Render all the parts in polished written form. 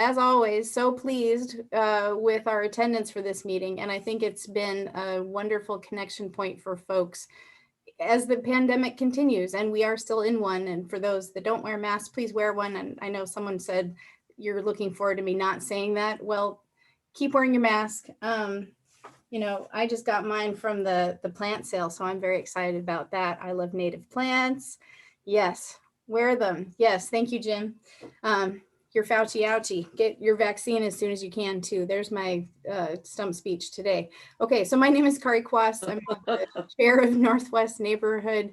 as always, so pleased with our attendance for this meeting. And I think it's been a wonderful connection point for folks as the pandemic continues, and we are still in one. And for those that don't wear masks, please wear one. And I know someone said you're looking forward to me not saying that. Well, keep wearing your mask. You know, I just got mine from the plant sale, so I'm very excited about that. I love native plants. Yes, wear them. Yes, thank you, Jim. Your Fauci ouchie, get your vaccine as soon as you can too. There's my stump speech today. Okay, so my name is Kari Quaas. I'm the chair of Northwest Neighborhood.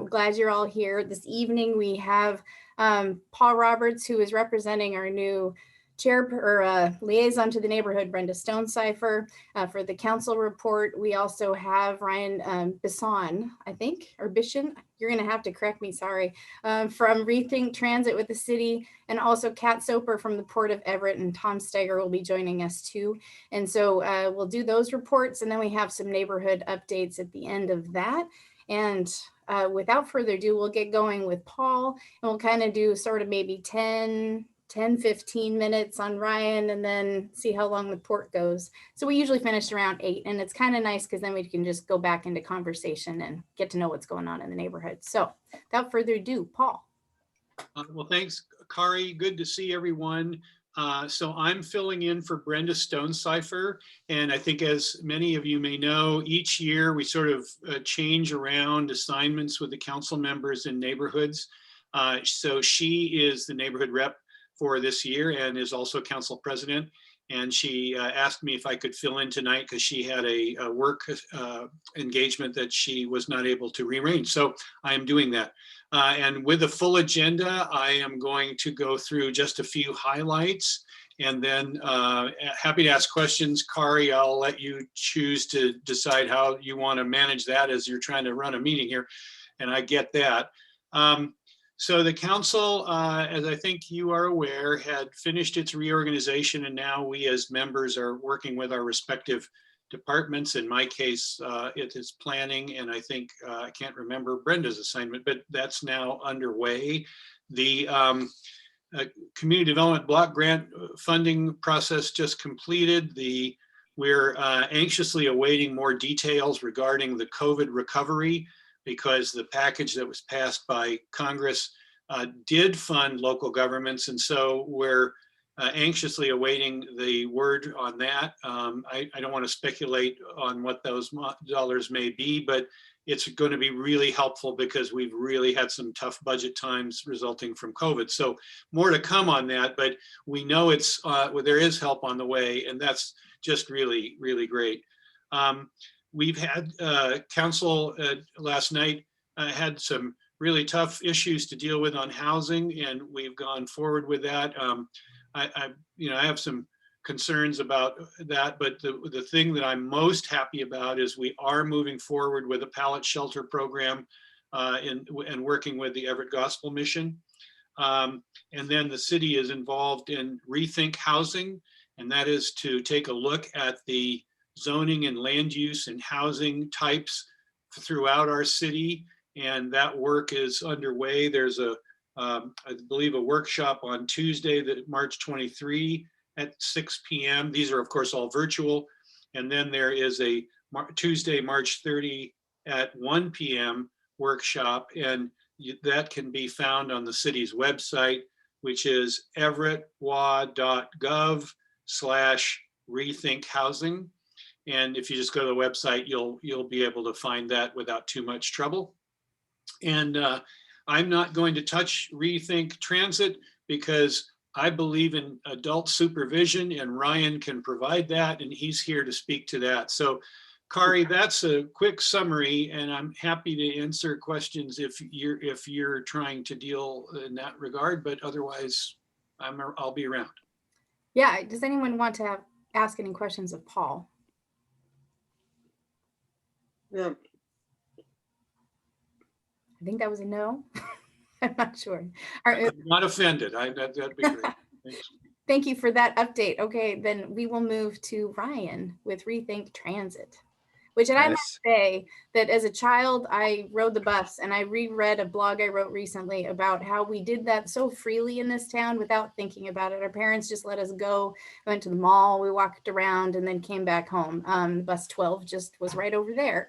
Glad you're all here. This evening we have Paul Roberts, who is representing our new chair or liaison to the neighborhood, Brenda Stonecipher, for the council report. We also have Ryan Bisson, I think, or Bisson. You're going to have to correct me, sorry, from Rethink Transit with the city, and also Kat Soper from the Port of Everett, and Tom Stiger will be joining us too. And so we'll do those reports, and then we have some neighborhood updates at the end of that. And without further ado, we'll get going with Paul, and we'll kind of do sort of maybe 10-15 minutes on Ryan, and then see how long the port goes. So we usually finish around 8, and it's kind of nice because then we can just go back into conversation and get to know what's going on in the neighborhood. So without further ado, Paul. Well, thanks, Kari. Good to see everyone. So I'm filling in for Brenda Stonecipher, and I think as many of you may know, each year we sort of change around assignments with the council members in neighborhoods. So she is the neighborhood rep for this year and is also council president. And she asked me if I could fill in tonight because she had a work engagement that she was not able to rearrange. So I am doing that. And with a full agenda, I am going to go through just a few highlights, and then happy to ask questions. Kari, I'll let you choose to decide how you want to manage that as you're trying to run a meeting here. And I get that. So the council, as I think you are aware, had finished its reorganization, and now we as members are working with our respective departments. In my case, it is planning, and I think, I can't remember Brenda's assignment, but that's now underway. The community development block grant funding process just completed. We're anxiously awaiting more details regarding the COVID recovery, because the package that was passed by Congress did fund local governments. And so we're anxiously awaiting the word on that. I don't want to speculate on what those dollars may be, but it's going to be really helpful because we've really had some tough budget times resulting from COVID. So more to come on that, but we know it's there is help on the way, and that's just really, really great. We've had council last night had some really tough issues to deal with on housing, and we've gone forward with that. I have some concerns about that, but the thing that I'm most happy about is we are moving forward with a pallet shelter program and working with the Everett Gospel Mission. And then the city is involved in Rethink Housing, and that is to take a look at the zoning and land use and housing types throughout our city. And that work is underway. There's I believe a workshop on Tuesday, March 23 at 6 p.m. These are of course all virtual. And then there is a Tuesday, March 30 at 1 p.m. workshop. And that can be found on the city's website, which is everettwa.gov/rethink housing. And if you just go to the website, you'll be able to find that without too much trouble. And I'm not going to touch Rethink Transit because I believe in adult supervision, and Ryan can provide that, and he's here to speak to that. So Kari, that's a quick summary, and I'm happy to answer questions if you're trying to deal in that regard, but otherwise I'll be around. Yeah, does anyone want to ask any questions of Paul? Yeah. I think that was a no. I'm not sure. I'm not offended. That'd be great. Thanks. Thank you for that update. Okay, then we will move to Ryan with Rethink Transit. which, and I might Yes. say that as a child, I rode the bus, and I reread a blog I wrote recently about how we did that so freely in this town without thinking about it. Our parents just let us go, went to the mall, we walked around, and then came back home. Bus 12 just was right over there.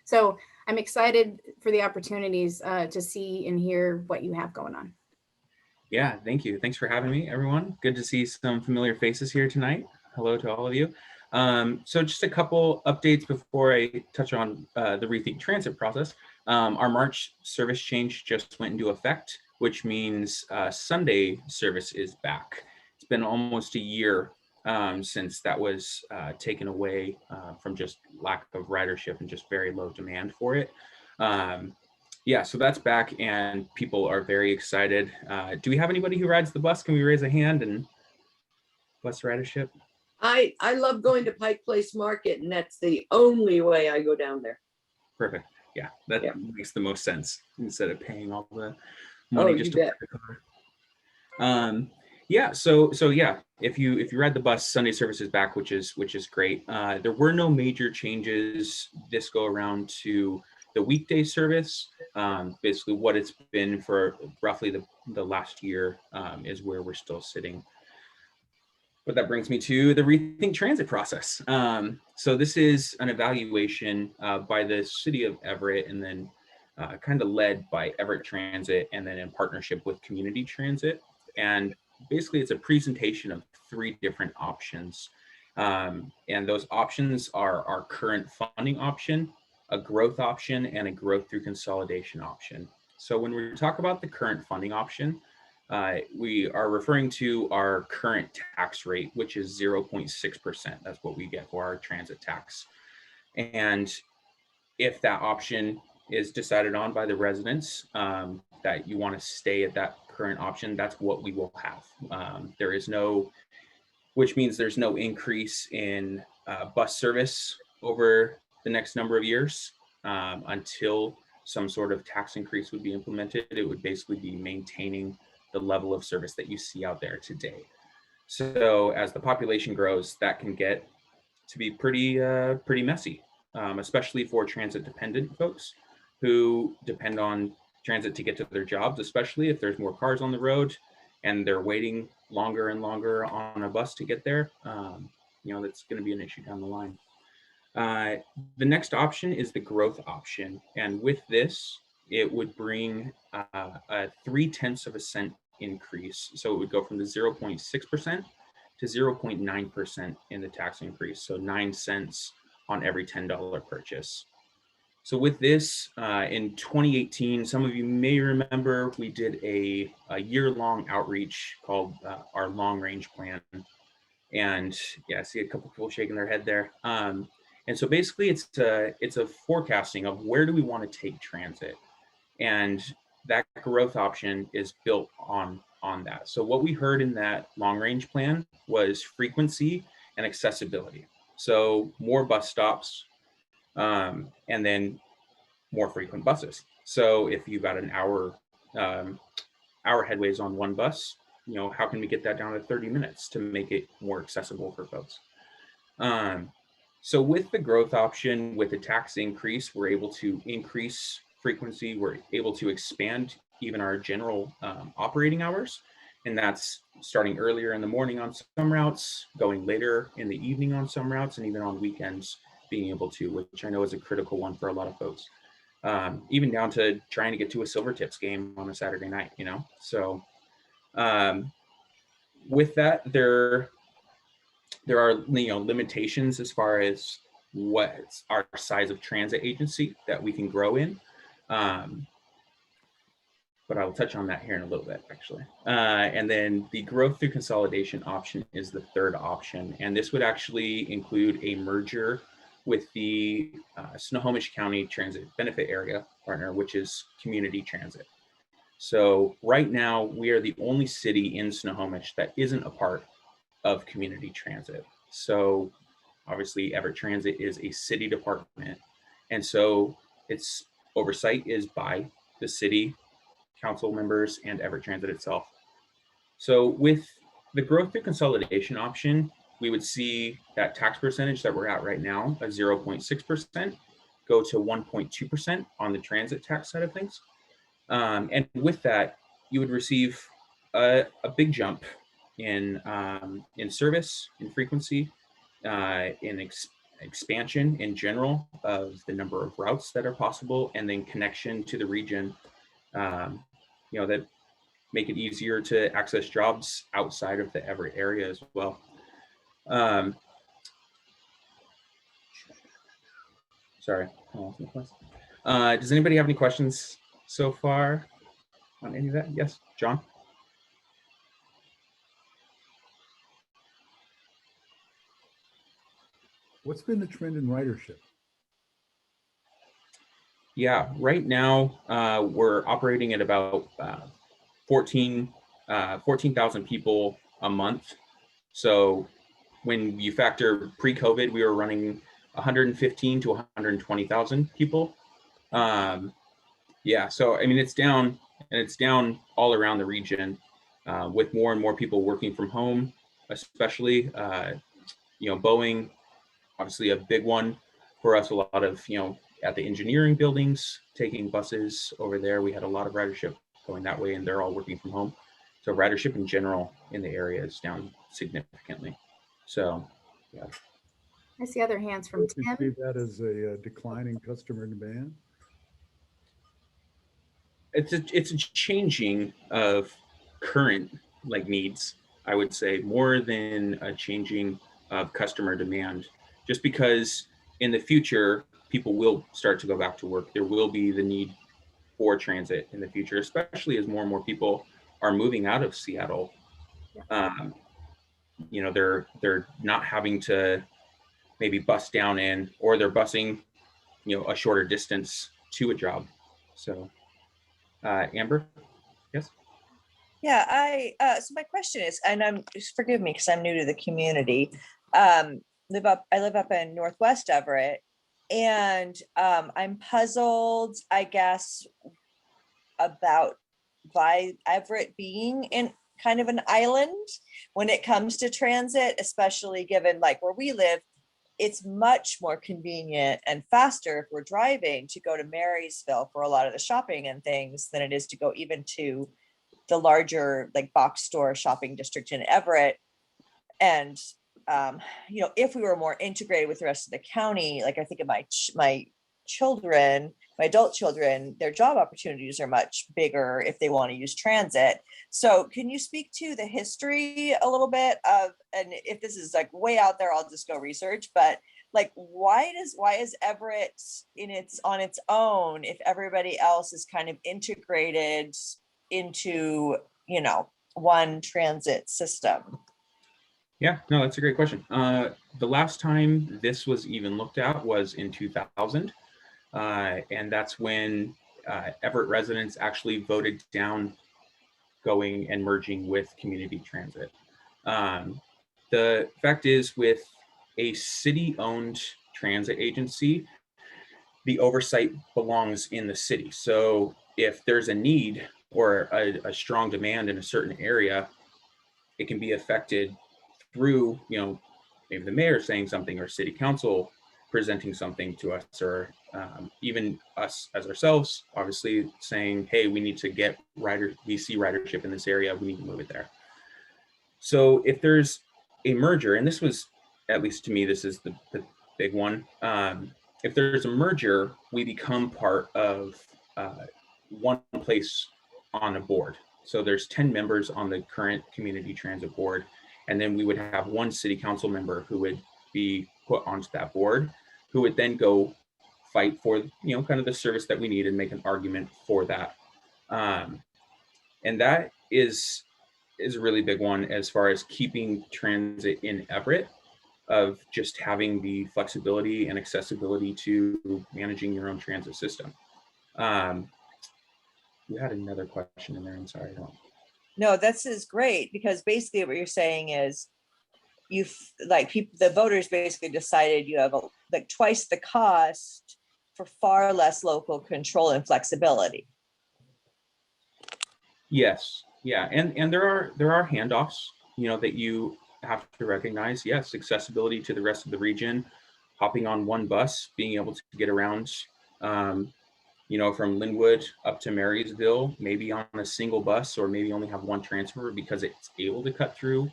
So I'm excited for the opportunities to see and hear what you have going on. Yeah, thank you. Thanks for having me, everyone. Good to see some familiar faces here tonight. Hello to all of you. So just a couple updates before I touch on the Rethink Transit process. Our March service change just went into effect, which means Sunday service is back. It's been almost a year since that was taken away from just lack of ridership and just very low demand for it. Yeah, so that's back and people are very excited. Do we have anybody who rides the bus? Can we raise a hand and bus ridership? I love going to Pike Place Market, and that's the only way I go down there. Perfect. Yeah, that Yeah. makes the most sense instead of paying all the money just to park the car. Yeah, so yeah, if you ride the bus, Sunday service is back, which is great. There were no major changes this go around to the weekday service. Basically what it's been for roughly the last year is where we're still sitting. But that brings me to the Rethink Transit process. So this is an evaluation by the City of Everett, and then kind of led by Everett Transit, and then in partnership with Community Transit. And basically it's a presentation of 3 different options. And those options are our current funding option, a growth option, and a growth through consolidation option. So when we talk about the current funding option, we are referring to our current tax rate, which is 0.6%. That's what we get for our transit tax. And if that option is decided on by the residents, that you want to stay at that current option, that's what we will have. There is no, which means there's no increase in bus service over the next number of years until some sort of tax increase would be implemented. It would basically be maintaining the level of service that you see out there today. So as the population grows, that can get to be pretty messy, especially for transit dependent folks who depend on transit to get to their jobs, especially if there's more cars on the road and they're waiting longer and longer on a bus to get there. That's going to be an issue down the line. The next option is the growth option. And with this, it would bring a 0.3 cents increase. So it would go from the 0.6% to 0.9% in the tax increase. So 9 cents on every $10 purchase. So with this, in 2018, some of you may remember we did a year-long outreach called our long range plan. And yeah, I see a couple people shaking their head there. And so basically it's a forecasting of where do we want to take transit, and that growth option is built on that. So what we heard in that long range plan was frequency and accessibility. So more bus stops, and then more frequent buses. So if you've got an hour headways on one bus, how can we get that down to 30 minutes to make it more accessible for folks? So with the growth option, with the tax increase, we're able to increase frequency. We're able to expand even our general operating hours. And that's starting earlier in the morning on some routes, going later in the evening on some routes, and even on weekends being able to, which I know is a critical one for a lot of folks. Even down to trying to get to a Silvertips game on a Saturday night, So with that, there are limitations as far as what's our size of transit agency that we can grow in. But I will touch on that here in a little bit, actually. And then the growth through consolidation option is the third option. And this would actually include a merger with the Snohomish County Transit Benefit Area partner, which is Community Transit. So right now, we are the only city in Snohomish that isn't a part of Community Transit. So obviously Everett Transit is a city department. And so its oversight is by the city council members and Everett Transit itself. So with the growth through consolidation option, we would see that tax percentage that we're at right now, a 0.6%, go to 1.2% on the transit tax side of things. And with that, you would receive a big jump in service, in frequency, in expansion in general of the number of routes that are possible, and then connection to the region, that make it easier to access jobs outside of the Everett area as well. Sorry. Does anybody have any questions so far on any of that? Yes, John? What's been the trend in ridership? Yeah, right now we're operating at about 14,000 people a month. So when you factor pre-COVID, we were running 115 to 120,000 people. Yeah, so I mean, it's down, and it's down all around the region with more and more people working from home, especially, Boeing, obviously a big one for us. A lot of, at the engineering buildings, taking buses over there. We had a lot of ridership going that way, and they're all working from home. So ridership in general in the area is down significantly. So, yeah. I see other hands from Do you Tim. see that as a declining customer demand? It's a changing of current needs, I would say, more than a changing of customer demand. Just because in the future, people will start to go back to work. There will be the need for transit in the future, especially as more and more people are moving out of Seattle. They're not having to maybe bus down in, or they're busing, a shorter distance to a job. So, Amber, yes? Yeah, so my question is, and just forgive me because I'm new to the community. I live up in Northwest Everett, and I'm puzzled, I guess, about Everett being in kind of an island when it comes to transit, especially given where we live. It's much more convenient and faster if we're driving to go to Marysville for a lot of the shopping and things than it is to go even to the larger box store shopping district in Everett. And if we were more integrated with the rest of the county, I think of my children, my adult children, their job opportunities are much bigger if they want to use transit. So can you speak to the history a little bit of, and if this is way out there, I'll just go research, but why is Everett on its own if everybody else is kind of integrated into, one transit system? Yeah, no, that's a great question. The last time this was even looked at was in 2000. And that's when Everett residents actually voted down going and merging with community transit. The fact is, with a city-owned transit agency, the oversight belongs in the city. So if there's a need or a strong demand in a certain area, it can be affected through, maybe the mayor saying something, or city council presenting something to us, or even us as ourselves, obviously saying, hey, we need to get we see ridership in this area, we need to move it there. So if there's a merger, and this was, at least to me, this is the big one. If there's a merger, we become part of one place on a board. So there's 10 members on the current community transit board. And then we would have one city council member who would be put onto that board, who would then go fight for, kind of the service that we need and make an argument for that. And that is a really big one as far as keeping transit in Everett, of just having the flexibility and accessibility to managing your own transit system. You had another question in there, I'm sorry. No, this is great, because basically what you're saying is the voters basically decided you have twice the cost for far less local control and flexibility. Yes, yeah, and there are handoffs, that you have to recognize, yes, accessibility to the rest of the region, hopping on one bus, being able to get around, you know, from Linwood up to Marysville, maybe on a single bus, or maybe only have one transfer because it's able to cut through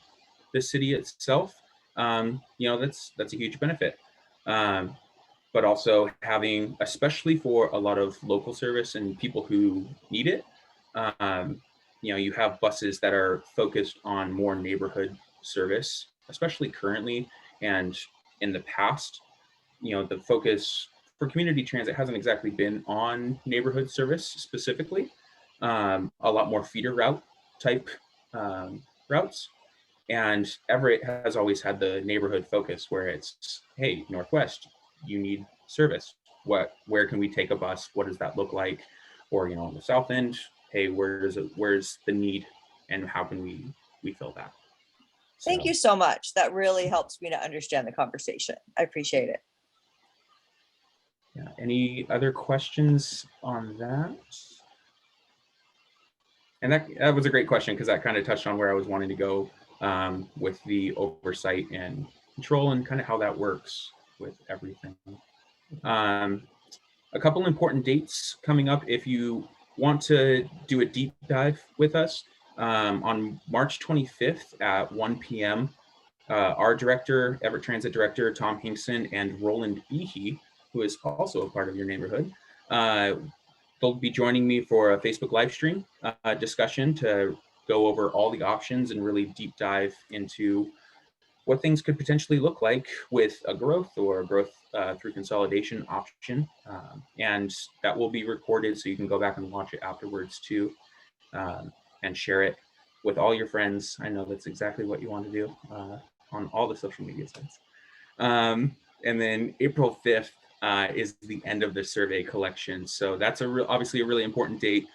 the city itself. You know, that's a huge benefit. But also having, especially for a lot of local service and people who need it, you know, you have buses that are focused on more neighborhood service, especially currently, and in the past, you know, the focus for community transit hasn't exactly been on neighborhood service specifically. A lot more feeder route type routes. And Everett has always had the neighborhood focus where it's, hey, Northwest, you need service. Where can we take a bus? What does that look like? Or, you know, on the south end, hey, where's the need and how can we fill that? Thank you so much. That really helps me to understand the conversation. I appreciate it. Yeah. Any other questions on that? And that was a great question because that kind of touched on where I was wanting to go with the oversight and control and kind of how that works with everything. A couple important dates coming up if you want to do a deep dive with us. On March 25th at 1 p.m., our director, Everett Transit Director, Tom Hinkson, and Roland Behe, who is also a part of your neighborhood, they'll be joining me for a Facebook live stream discussion to go over all the options and really deep dive into what things could potentially look like with a growth or growth through consolidation option. And that will be recorded so you can go back and watch it afterwards too, and share it with all your friends. I know that's exactly what you want to do on all the social media sites. And then April 5th is the end of the survey collection. So that's obviously a really important date.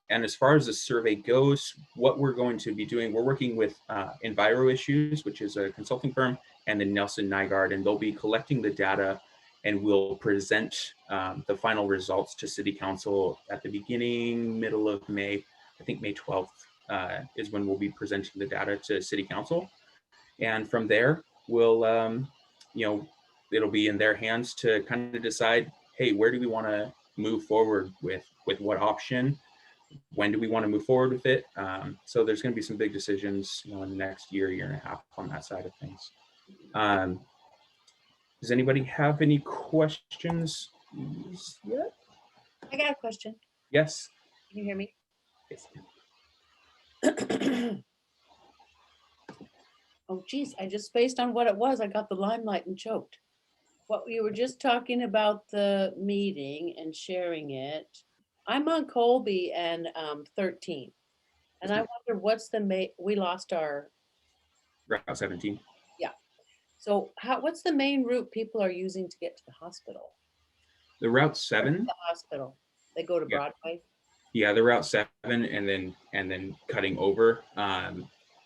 And as far as the survey goes, what we're going to be doing, we're working with Enviro Issues, which is a consulting firm, and then Nelson Nygaard, and they'll be collecting the data and we'll present the final results to City Council at the middle of May. I think May 12th is when we'll be presenting the data to City Council. And from there, we'll, you know, it'll be in their hands to kind of decide, hey, where do we want to move forward with what option? When do we want to move forward with it? So there's going to be some big decisions, you know, in the next year and a half on that side of things. Does anybody have any questions yet? I got a question. Yes. Can you hear me? Yes. Oh, geez, I just, based on what it was, I got the limelight and choked. What you were just talking about the meeting and sharing it. I'm on Colby and 13. And I wonder what's we lost our. Route 17. Yeah. So what's the main route people are using to get to the hospital? The Route 7. The hospital. They go to Broadway. Yeah, the Route 7 and then cutting over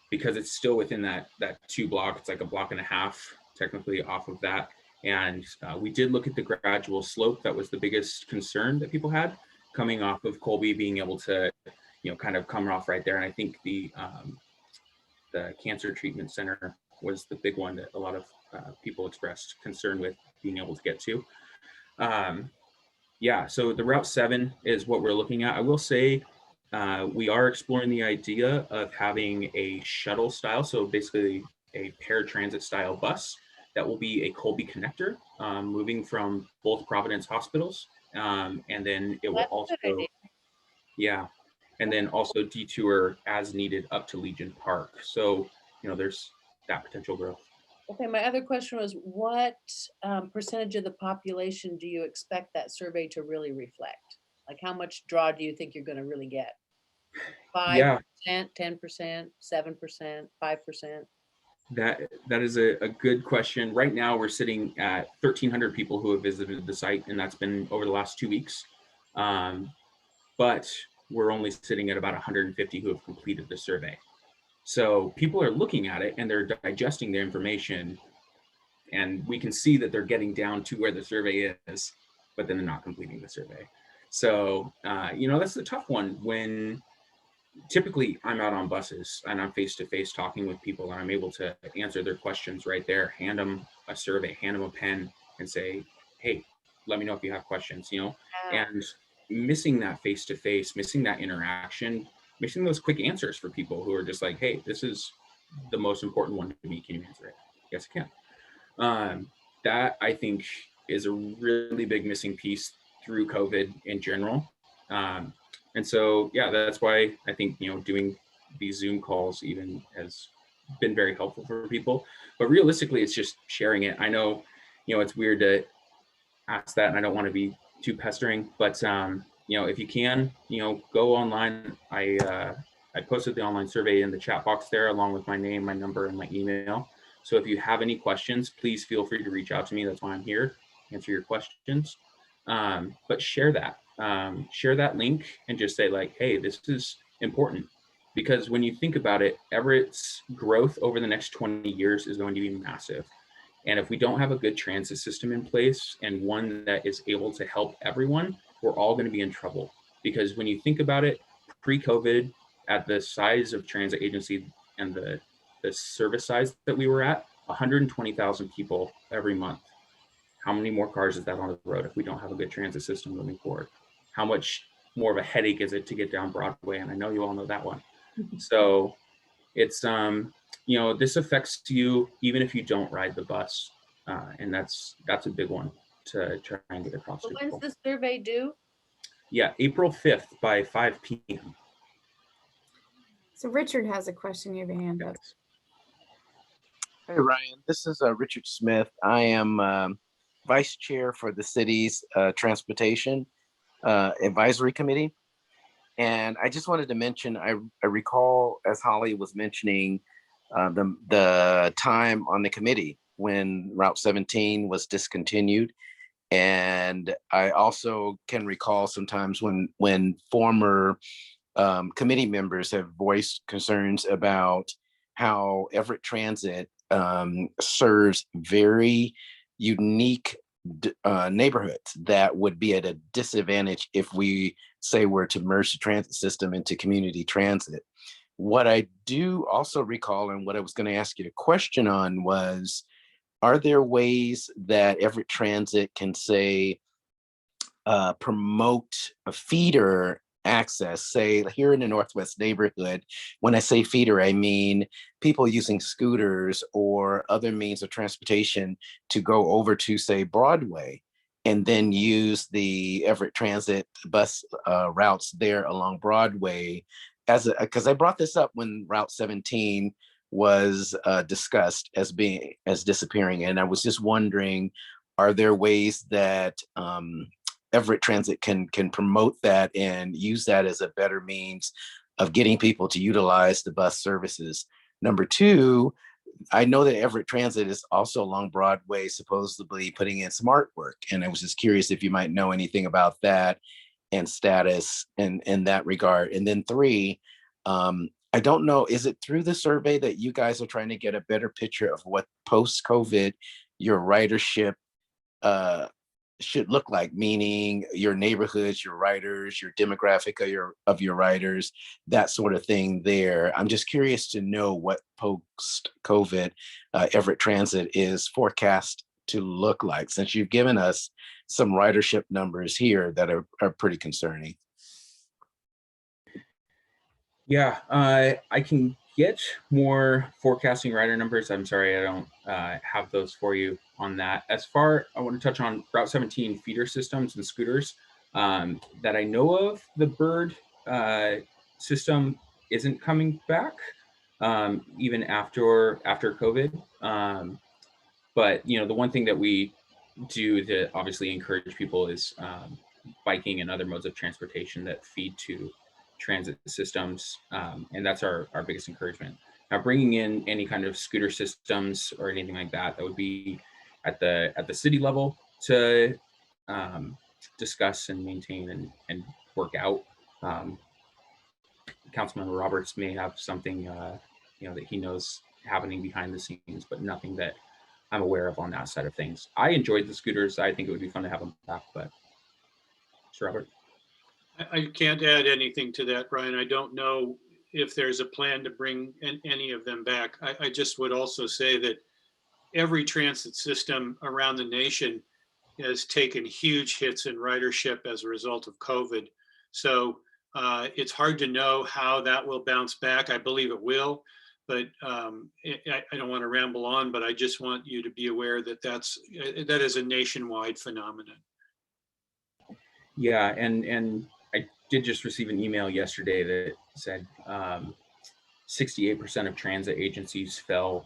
because it's still within that 2 block. It's like a block and a half technically off of that. And we did look at the gradual slope. That was the biggest concern that people had coming off of Colby, being able to, you know, kind of come off right there. And I think the cancer treatment center was the big one that a lot of people expressed concern with being able to get to. Yeah, so the Route 7 is what we're looking at. I will say we are exploring the idea of having a shuttle style, so basically a paratransit style bus that will be a Colby connector, moving from both Providence hospitals. And then it will also, yeah, and then also detour as needed up to Legion Park. So, you know, there's that potential growth. Okay, my other question was, what percentage of the population do you expect that survey to really reflect? Like, how much draw do you think you're going to really get? 5%, 10%, 7%, 5%? That is a good question. Right now, we're sitting at 1,300 people who have visited the site, and that's been over the last 2 weeks. But we're only sitting at about 150 who have completed the survey. So people are looking at it and they're digesting the information, and we can see that they're getting down to where the survey is, but then they're not completing the survey. So, you know, that's the tough one when typically I'm out on buses and I'm face-to-face talking with people, and I'm able to answer their questions right there, hand them a survey, hand them a pen, and say, hey, let me know if you have questions, you know. And missing that face-to-face, missing that interaction, missing those quick answers for people who are just like, hey, this is the most important one to me, can you answer it? Yes, I can. That I think is a really big missing piece through COVID in general. And so, yeah, that's why I think, you know, doing these Zoom calls even has been very helpful for people. But realistically, it's just sharing it. I know, you know, it's weird to ask that, and I don't want to be too pestering, but you know, if you can, you know, go online. I posted the online survey in the chat box there, along with my name, my number, and my email. So if you have any questions, please feel free to reach out to me. That's why I'm here, answer your questions. But share that link and just say like, hey, this is important. Because when you think about it, Everett's growth over the next 20 years is going to be massive. And if we don't have a good transit system in place and one that is able to help everyone, we're all going to be in trouble. Because when you think about it, pre-COVID, at the size of transit agency and the service size that we were at, 120,000 people every month. How many more cars is that on the road if we don't have a good transit system moving forward? How much more of a headache is it to get down Broadway? And I know you all know that one. So it's, you know, this affects you even if you don't ride the bus. And that's a big one to try and get across to people. When's the survey due? Yeah, April 5th by 5 p.m. So Richard has a question. You have a hand up. Hey, Ryan, this is Richard Smith. I am Vice Chair for the city's Transportation Advisory Committee. And I just wanted to mention, I recall, as Holly was mentioning, the time on the committee when Route 17 was discontinued. And I also can recall sometimes when former committee members have voiced concerns about how Everett Transit serves very unique neighborhoods that would be at a disadvantage if we say were to merge the transit system into community transit. What I do also recall, and what I was going to ask you a question on, was, are there ways that Everett Transit can say promote a feeder access, say here in the Northwest neighborhood? When I say feeder, I mean people using scooters or other means of transportation to go over to, say, Broadway, and then use the Everett Transit bus routes there along Broadway. Because I brought this up when Route 17 was discussed as disappearing, and I was just wondering, are there ways that Everett Transit can promote that and use that as a better means of getting people to utilize the bus services? Number two, I know that Everett Transit is also along Broadway supposedly putting in some artwork, and I was just curious if you might know anything about that and status in that regard. And then three, I don't know, is it through the survey that you guys are trying to get a better picture of what post-COVID your ridership should look like, meaning your neighborhoods, your riders, your demographic of your riders, that sort of thing there? I'm just curious to know what post-COVID Everett Transit is forecast to look like, since you've given us some ridership numbers here that are pretty concerning. Yeah, I can get more forecasting rider numbers. I'm sorry, I don't have those for you on that. As far, I want to touch on Route 17 feeder systems and scooters that I know of. The Bird system isn't coming back even after COVID. But you know, the one thing that we do to obviously encourage people is biking and other modes of transportation that feed to transit systems, and that's our biggest encouragement. Now, bringing in any kind of scooter systems or anything like that, that would be at the city level to discuss and maintain and work out. Councilmember Roberts may have something you know, that he knows happening behind the scenes, but nothing that I'm aware of on that side of things. I enjoyed the scooters. I think it would be fun to have them back, but Mr. Robert. I can't add anything to that, Brian. I don't know if there's a plan to bring any of them back. I just would also say that every transit system around the nation has taken huge hits in ridership as a result of COVID. So it's hard to know how that will bounce back. I believe it will, but I don't want to ramble on, but I just want you to be aware that that is a nationwide phenomenon. Yeah, and I did just receive an email yesterday that said 68% of transit agencies fell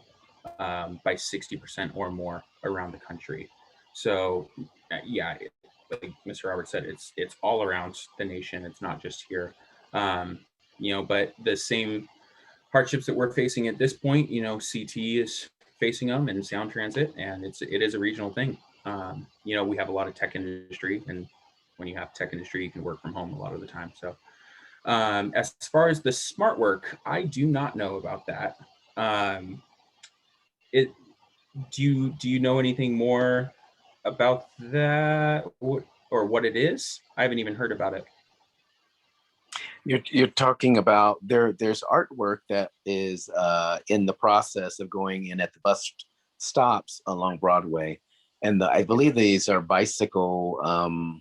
by 60% or more around the country. So yeah, like Mr. Roberts said, it's all around the nation. It's not just here. But the same hardships that we're facing at this point, CT is facing them and Sound Transit, and it is a regional thing. We have a lot of tech industry, and when you have tech industry, you can work from home a lot of the time. So as far as the smart work, I do not know about that. Do you know anything more about that or what it is? I haven't even heard about it. You're talking about there's artwork that is in the process of going in at the bus stops along Broadway. And I believe these are bicycle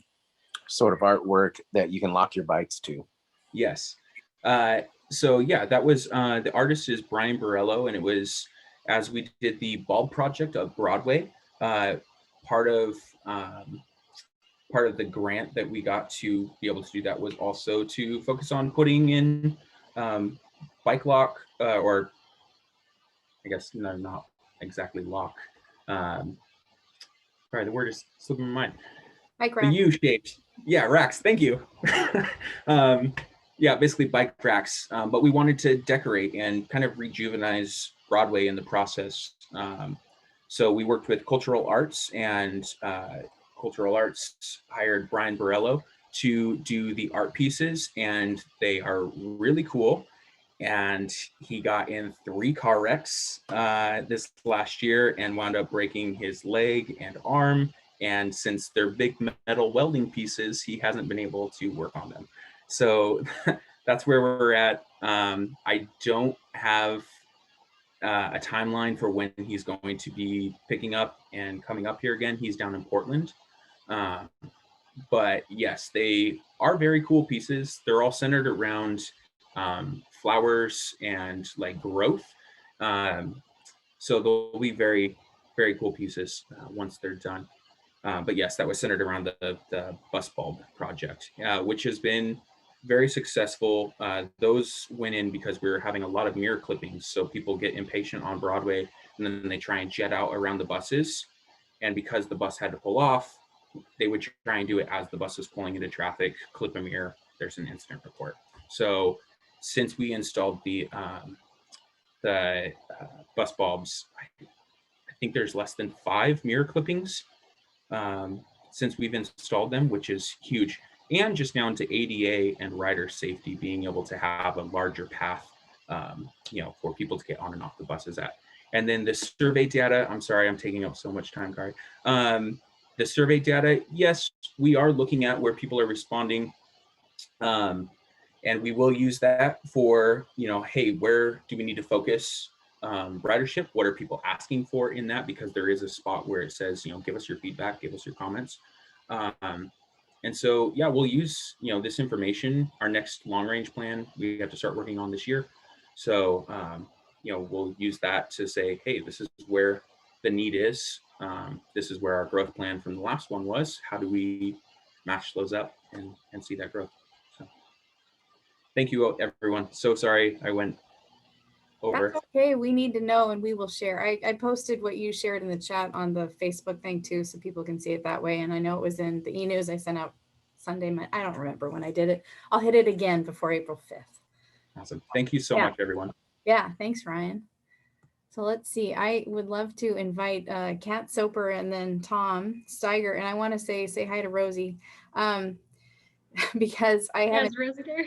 sort of artwork that you can lock your bikes to. Yes. So yeah, that was the artist is Brian Borello, and it was as we did the bulb project of Broadway. Part of the grant that we got to be able to do that was also to focus on putting in bike lock, or I guess no, not exactly lock. Sorry, the word is slipping my mind. Bike The rack. U-shaped. Yeah, racks. Thank you. Yeah, basically bike racks. But we wanted to decorate and kind of rejuvenize Broadway in the process. So we worked with Cultural Arts, and Cultural Arts hired Brian Borello to do the art pieces, and they are really cool. And he got in 3 car wrecks this last year and wound up breaking his leg and arm. And since they're big metal welding pieces, he hasn't been able to work on them. So that's where we're at. I don't have a timeline for when he's going to be picking up and coming up here again. He's down in Portland. But yes, they are very cool pieces. They're all centered around flowers and like growth. So they'll be very, very cool pieces once they're done. But yes, that was centered around the bus bulb project, which has been very successful. Those went in because we were having a lot of mirror clippings. So people get impatient on Broadway and then they try and jet out around the buses. And because the bus had to pull off, they would try and do it as the bus was pulling into traffic, clip a mirror, there's an incident report. So since we installed the bus bulbs, I think there's less than 5 mirror clippings since we've installed them, which is huge. And just down to ADA and rider safety, being able to have a larger path, for people to get on and off the buses at. And then the survey data, I'm sorry, I'm taking up so much time, Kari. The survey data, yes, we are looking at where people are responding. And we will use that for, hey, where do we need to focus ridership? What are people asking for in that? Because there is a spot where it says, give us your feedback, give us your comments. And so, yeah, we'll use, this information. Our next long range plan, we have to start working on this year. So, we'll use that to say, hey, this is where the need is. This is where our growth plan from the last one was. How do we match those up and see that growth? So thank you, everyone. So sorry I went over. That's okay. We need to know and we will share. I posted what you shared in the chat on the Facebook thing too, so people can see it that way. And I know it was in the e-news I sent out Sunday. I don't remember when I did it. I'll hit it again before April 5th. Awesome. Thank you so much, everyone. Yeah, thanks, Ryan. So let's see. I would love to invite Kat Soper and then Tom Stiger. And I want to say hi to Rosie because I haven't. Is Rosie there?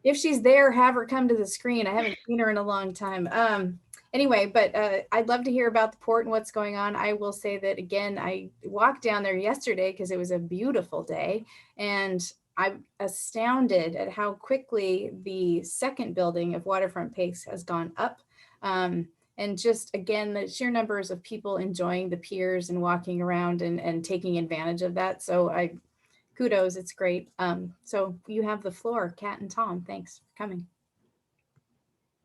If she's there, have her come to the screen. I haven't seen her in a long time. Anyway, but I'd love to hear about the port and what's going on. I will say that again, I walked down there yesterday because it was a beautiful day, and I'm astounded at how quickly the second building of Waterfront Pace has gone up. And just, again, the sheer numbers of people enjoying the piers and walking around and taking advantage of that. So kudos, it's great. So you have the floor, Kat and Tom. Thanks for coming.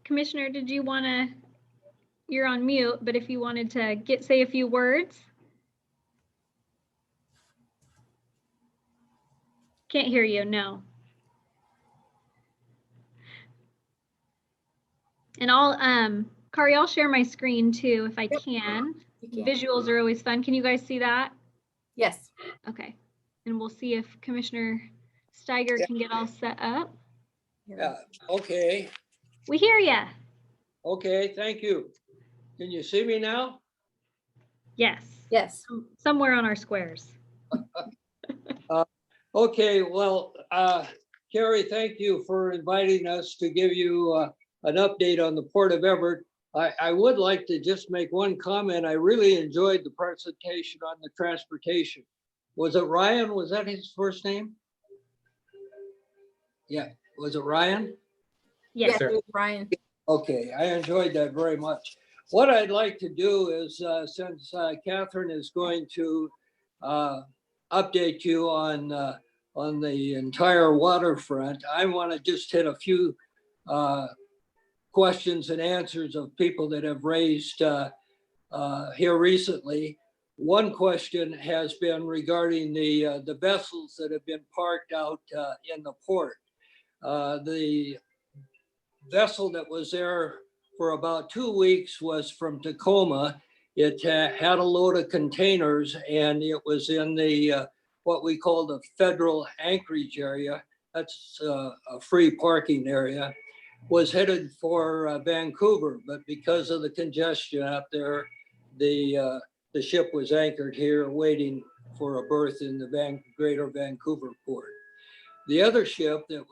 Commissioner, did you want to, you're on mute, but if you wanted to say a few words. Can't hear you, no. And Kari, I'll share my screen too if I can. Visuals are always fun. Can you guys see that? Yes. Okay. And we'll see if Commissioner Stiger can get all set up. Yeah, okay. We hear you. Okay, thank you. Can you see me now? Yes. Yes. Somewhere on our squares. Okay, well, Kari, thank you for inviting us to give you an update on the Port of Everett. I would like to just make one comment. I really enjoyed the presentation on the transportation. Was it Ryan? Was that his first name? Yeah, was it Ryan? Yes, it was Ryan. Okay, I enjoyed that very much. What I'd like to do is, since Catherine is going to update you on the entire waterfront, I want to just hit a few questions and answers of people that have raised here recently. One question has been regarding the vessels that have been parked out in the port. The vessel that was there for about 2 weeks was from Tacoma. It had a load of containers and it was in the what we call the federal anchorage area. That's a free parking area. Was headed for Vancouver, but because of the congestion out there, the ship was anchored here waiting for a berth in the greater Vancouver port. The other ship that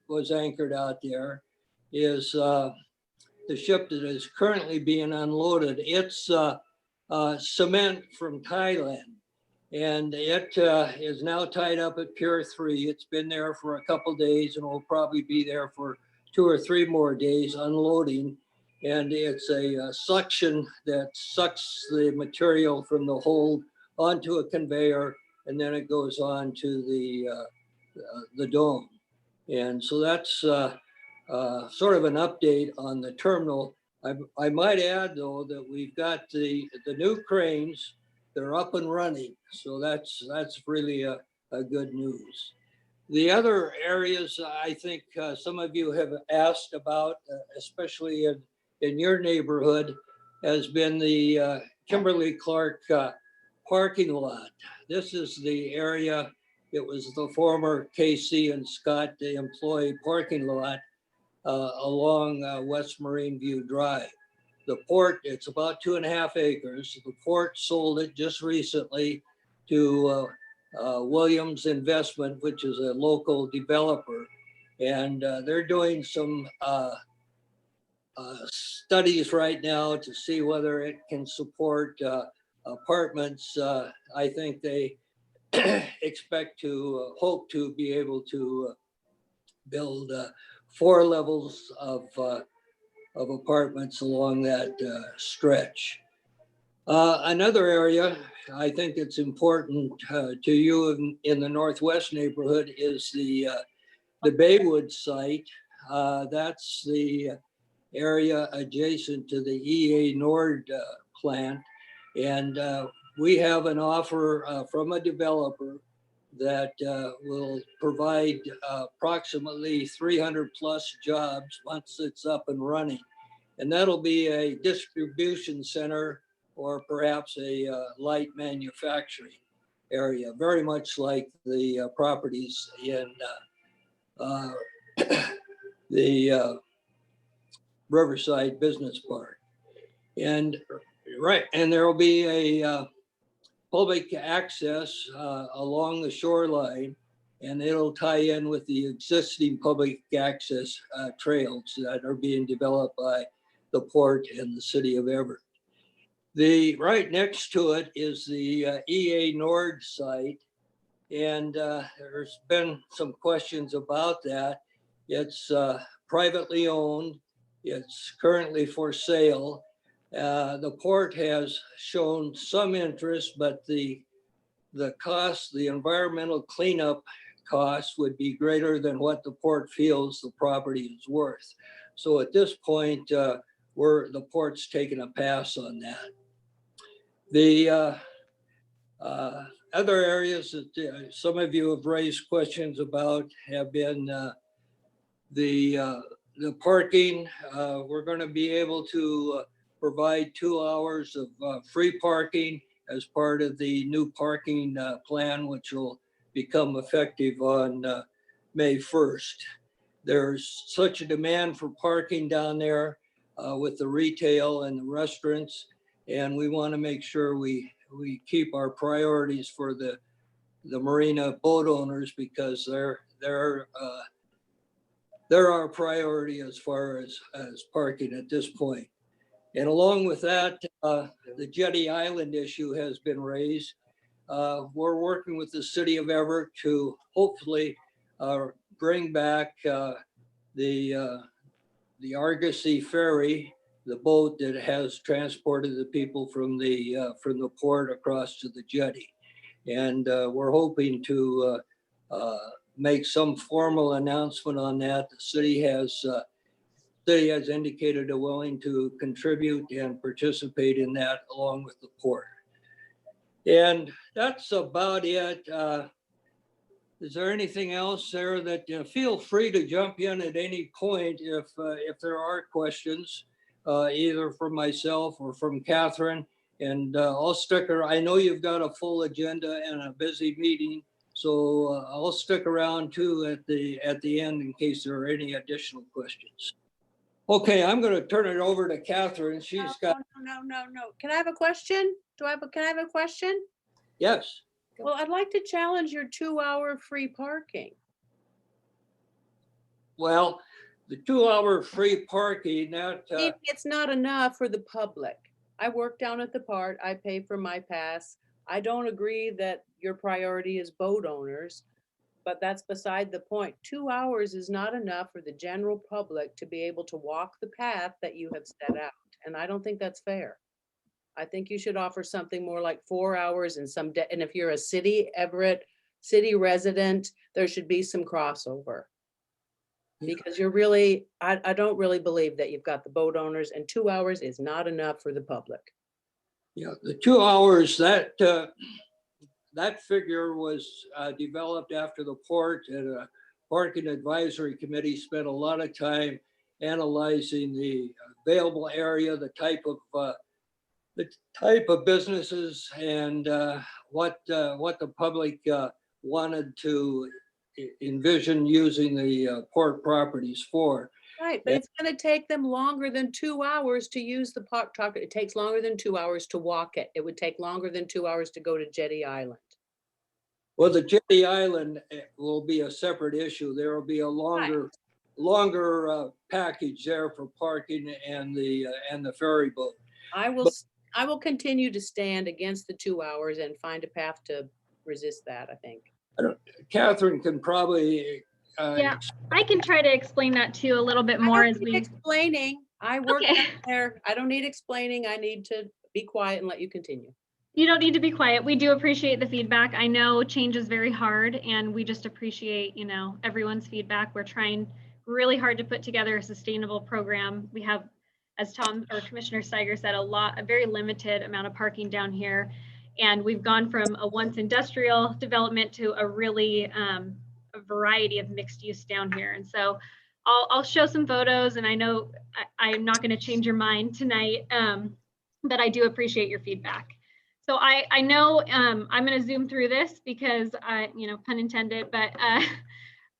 was anchored out there is the ship that is currently being unloaded. It's cement from Thailand, and it is now tied up at Pier 3. It's been there for a couple days and will probably be there for 2 or 3 more days unloading. And it's a suction that sucks the material from the hold onto a conveyor, and then it goes on to the dome. And so that's sort of an update on the terminal. I might add though that we've got the new cranes. They're up and running. So that's really a good news. The other areas I think some of you have asked about, especially in your neighborhood, has been the Kimberley Clark parking lot. This is the area, it was the former KC and Scott employee parking lot along West Marine View Drive. The port, it's about 2.5 acres. The port sold it just recently to Williams Investment, which is a local developer. And they're doing some studies right now to see whether it can support apartments. I think they expect to hope to be able to build 4 levels of apartments along that stretch. Another area I think it's important to you in the Northwest neighborhood is the Baywood site. That's the area adjacent to the EA Nord plant. And we have an offer from a developer that will provide approximately 300 plus jobs once it's up and running. And that'll be a distribution center or perhaps a light manufacturing area, very much like the properties in the Riverside Business Park. And there will be a public access along the shoreline, and it'll tie in with the existing public access trails that are being developed by the port and the city of Everett. Right next to it is the EA Nord site, And there's been some questions about that. It's privately owned. It's currently for sale. The port has shown some interest, but the cost, the environmental cleanup costs would be greater than what the port feels the property is worth. So at this point, the port's taking a pass on that. The other areas that some of you have raised questions about have been the parking. We're going to be able to provide 2 hours of free parking as part of the new parking plan, which will become effective on May 1st. There's such a demand for parking down there with the retail and the restaurants, and we want to make sure we keep our priorities for the marina boat owners, because they're our priority as far as parking at this point. And along with that, the Jetty Island issue has been raised. We're working with the City of Everett to hopefully bring back the Argosy ferry, the boat that has transported the people from the port across to the jetty. And we're hoping to make some formal announcement on that. The city has indicated they're willing to contribute and participate in that along with the port. And that's about it. Is there anything else, Sarah, that feel free to jump in at any point if there are questions, either from myself or from Catherine. And I'll stick around. I know you've got a full agenda and a busy meeting, so I'll stick around too at the end in case there are any additional questions. Okay, I'm going to turn it over to Catherine. She's got. No. Can I have a question? Can I have a question? Yes. Well, I'd like to challenge your 2-hour free parking. Well, the 2-hour free parking, that it's not enough for the public. I work down at the port. I pay for my pass. I don't agree that your priority is boat owners, but that's beside the point. 2 hours is not enough for the general public to be able to walk the path that you have set out. And I don't think that's fair. I think you should offer something more like 4 hours and and if you're a Everett city resident, there should be some crossover. Because you're really, I don't really believe that you've got the boat owners, and 2 hours is not enough for the public. Yeah, the 2 hours, that figure was developed after the port, and a parking advisory committee spent a lot of time analyzing the available area, the type of businesses, and what the public wanted to envision using the port properties for. Right, but it's going to take them longer than 2 hours to use the park. It takes longer than 2 hours to walk it. It would take longer than 2 hours to go to Jetty Island. Well, the Jetty Island will be a separate issue. There will be a longer package there for parking and the ferry boat. I will continue to stand against the 2 hours and find a path to resist that, I think. Catherine can probably. Yeah, I can try to explain that too a little bit more as we. Explaining. I work down there. I don't need explaining. I need to be quiet and let you continue. You don't need to be quiet. We do appreciate the feedback. I know change is very hard, and we just appreciate, everyone's feedback. We're trying really hard to put together a sustainable program. We have, as Tom or Commissioner Stiger said, a very limited amount of parking down here. And we've gone from a once industrial development to a really a variety of mixed use down here. And so I'll show some photos, and I know I'm not going to change your mind tonight, but I do appreciate your feedback. So I know I'm going to zoom through this because pun intended, but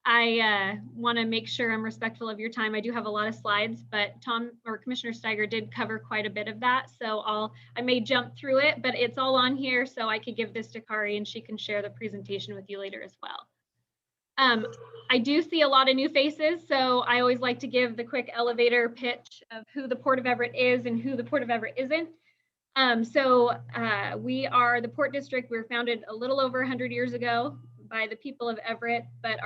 I want to make sure I'm respectful of your time. I do have a lot of slides, but Tom or Commissioner Stiger did cover quite a bit of that. So I may jump through it, but it's all on here. So I could give this to Kari and she can share the presentation with you later as well. I do see a lot of new faces. So I always like to give the quick elevator pitch of who the Port of Everett is and who the Port of Everett isn't. We are the Port District. We were founded a little over 100 years ago by the people of Everett, but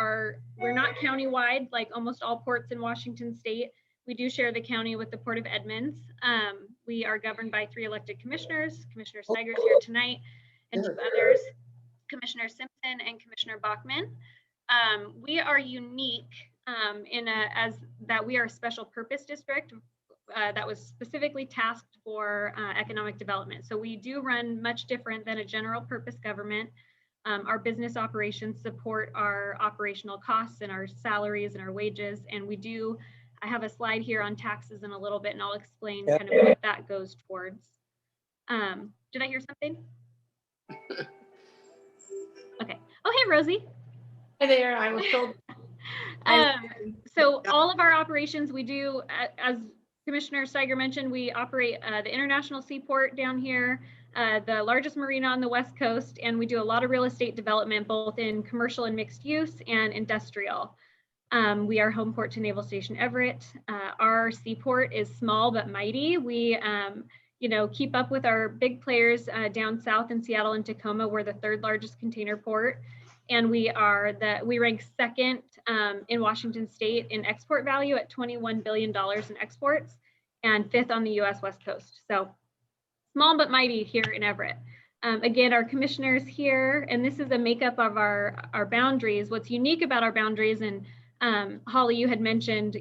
we're not countywide like almost all ports in Washington state. We do share the county with the Port of Edmonds. We are governed by 3 elected commissioners. Commissioner Stiger is here tonight, and 2 others, Commissioner Simpson and Commissioner Bachman. We are unique as that we are a special purpose district that was specifically tasked for economic development. So we do run much different than a general purpose government. Our business operations support our operational costs and our salaries and our wages, and I have a slide here on taxes in a little bit, and I'll explain kind of what that goes towards. Did I hear something? Okay. Oh, hey, Rosie. Hi there. I was told. So all of our operations, we do, as Commissioner Stiger mentioned, we operate the International Seaport down here, the largest marina on the West Coast, and we do a lot of real estate development, both in commercial and mixed use and industrial. We are home port to Naval Station Everett. Our seaport is small but mighty. We keep up with our big players down south in Seattle and Tacoma. We're the 3rd largest container port, and we rank 2nd in Washington state in export value at $21 billion in exports, and 5th on the US West Coast. So small but mighty here in Everett. Again, our commissioners here, and this is a makeup of our boundaries. What's unique about our boundaries, and Holly, you had mentioned,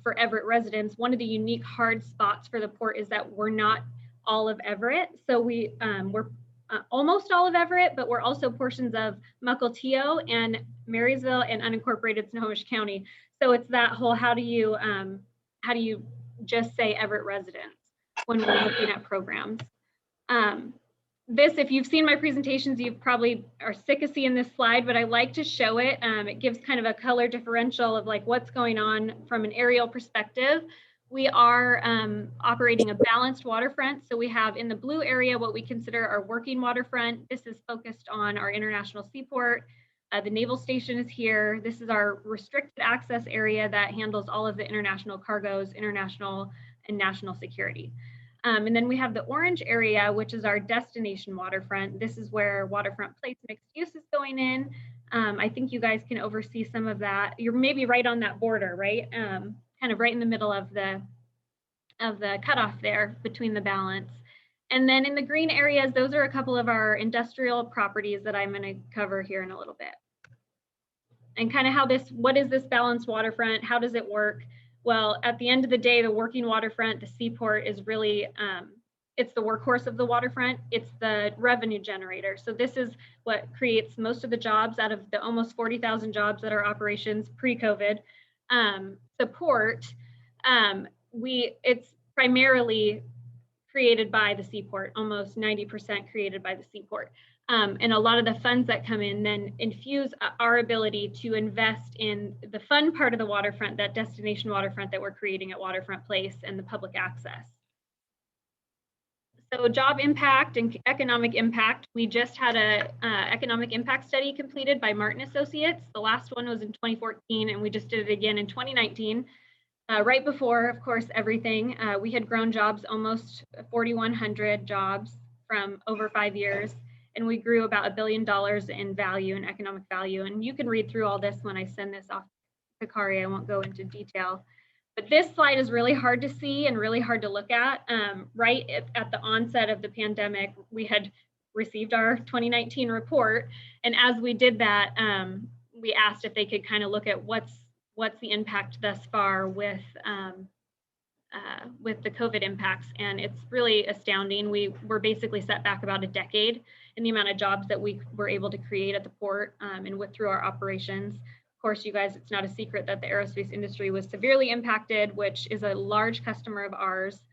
for Everett residents, one of the unique hard spots for the port is that we're not all of Everett. So we're almost all of Everett, but we're also portions of Mukilteo and Marysville and unincorporated Snohomish County. So it's that whole, how do you just say Everett residents when we're looking at programs? If you've seen my presentations, you probably are sick of seeing this slide, but I like to show it. It gives kind of a color differential of like what's going on from an aerial perspective. We are operating a balanced waterfront. So we have in the blue area what we consider our working waterfront. This is focused on our international seaport. The naval station is here. This is our restricted access area that handles all of the international cargoes, international and national security. And then we have the orange area, which is our destination waterfront. This is where Waterfront Place mixed use is going in. I think you guys can oversee some of that. You're maybe right on that border, right? Kind of right in the middle of the cutoff there between the balance. And then in the green areas, those are a couple of our industrial properties that I'm going to cover here in a little bit. And kind of what is this balanced waterfront? How does it work? Well, at the end of the day, the working waterfront, the seaport is really, it's the workhorse of the waterfront. It's the revenue generator. So this is what creates most of the jobs out of the almost 40,000 jobs that are operations pre-COVID. The port, it's primarily created by the seaport, almost 90% created by the seaport. And a lot of the funds that come in then infuse our ability to invest in the fun part of the waterfront, that destination waterfront that we're creating at Waterfront Place and the public access. So job impact and economic impact, we just had a economic impact study completed by Martin Associates. The last one was in 2014, and we just did it again in 2019. Right before, of course, everything, we had grown jobs almost 4,100 jobs from over 5 years. And we grew about $1 billion in value and economic value. And you can read through all this when I send this off to Kari. I won't go into detail. But this slide is really hard to see and really hard to look at. Right at the onset of the pandemic, we had received our 2019 report. And as we did that, we asked if they could kind of look at what's the impact thus far with the COVID impacts. And it's really astounding. We were basically set back about a decade in the amount of jobs that we were able to create at the port and through our operations. Of course, you guys, it's not a secret that the aerospace industry was severely impacted, which is a large customer of ours.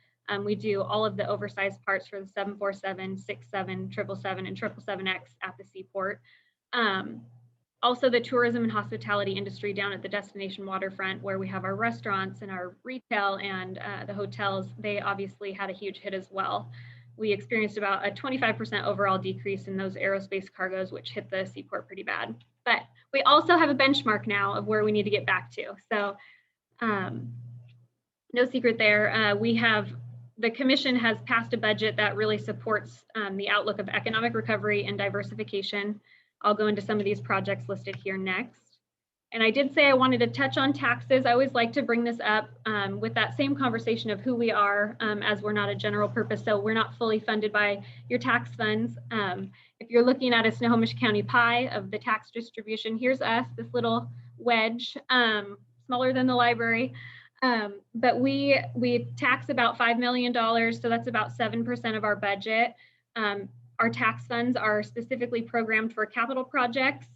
We do all of the oversized parts for the 747, 67, 777, and 777X at the seaport. Also the tourism and hospitality industry down at the destination waterfront, where we have our restaurants and our retail and the hotels, they obviously had a huge hit as well. We experienced about a 25% overall decrease in those aerospace cargoes, which hit the seaport pretty bad. But we also have a benchmark now of where we need to get back to. So no secret there. The commission has passed a budget that really supports the outlook of economic recovery and diversification. I'll go into some of these projects listed here next. And I did say I wanted to touch on taxes. I always like to bring this up with that same conversation of who we are, as we're not a general purpose. So we're not fully funded by your tax funds. If you're looking at a Snohomish County pie of the tax distribution, here's us, this little wedge, smaller than the library. But we tax about $5 million. So that's about 7% of our budget. Our tax funds are specifically programmed for capital projects,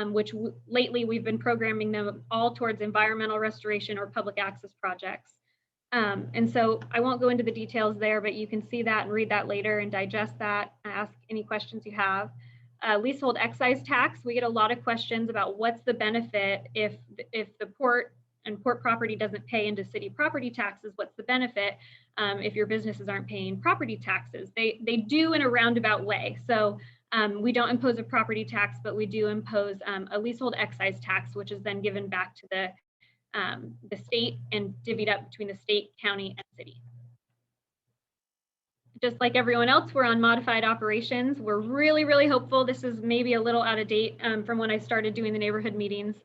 which lately we've been programming them all towards environmental restoration or public access projects. And so I won't go into the details there, but you can see that and read that later and digest that, ask any questions you have. Leasehold excise tax, we get a lot of questions about what's the benefit if the port and port property doesn't pay into city property taxes, what's the benefit if your businesses aren't paying property taxes? They do in a roundabout way. So we don't impose a property tax, but we do impose a leasehold excise tax, which is then given back to the state and divvied up between the state, county, and city. Just like everyone else, we're on modified operations. We're really, really hopeful. This is maybe a little out of date from when I started doing the neighborhood meetings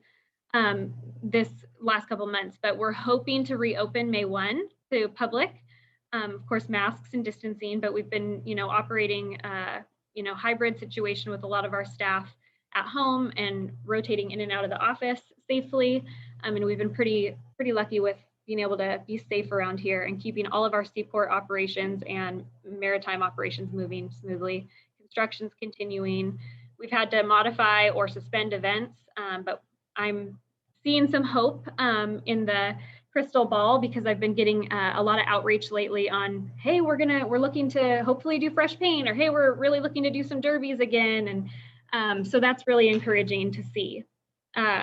this last couple months, but we're hoping to reopen May 1 to public. Of course, masks and distancing, but we've been, operating hybrid situation with a lot of our staff at home and rotating in and out of the office safely. And we've been pretty lucky with being able to be safe around here and keeping all of our seaport operations and maritime operations moving smoothly. Construction's continuing. We've had to modify or suspend events, but I'm seeing some hope in the crystal ball because I've been getting a lot of outreach lately on, hey, we're looking to hopefully do fresh paint, or hey, we're really looking to do some derbies again. And so that's really encouraging to see.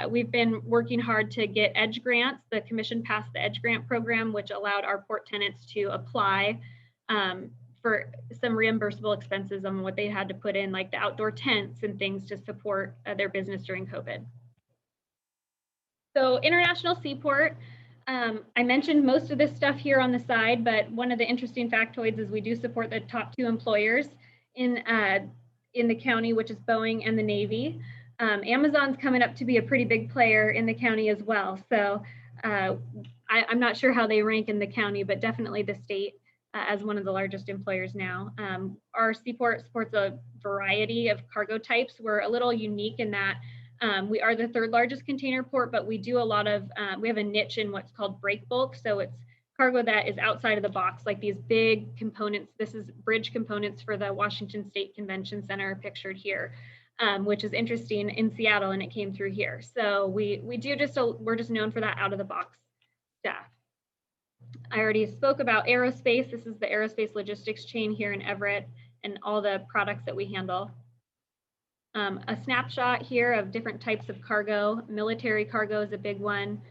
We've been working hard to get EDGE grants. The commission passed the EDGE grant program, which allowed our port tenants to apply for some reimbursable expenses on what they had to put in, like the outdoor tents and things to support their business during COVID. So International Seaport, I mentioned most of this stuff here on the side, but one of the interesting factoids is we do support the top 2 employers in the county, which is Boeing and the Navy. Amazon's coming up to be a pretty big player in the county as well. So I'm not sure how they rank in the county, but definitely the state as one of the largest employers now. Our seaport supports a variety of cargo types. We're a little unique in that we are the 3rd largest container port, but we do a lot of, we have a niche in what's called break bulk. So it's cargo that is outside of the box, like these big components. This is bridge components for the Washington State Convention Center pictured here, which is interesting in Seattle, and it came through here. So we're just known for that out of the box stuff. I already spoke about aerospace. This is the aerospace logistics chain here in Everett and all the products that we handle. A snapshot here of different types of cargo. Military cargo is a big one.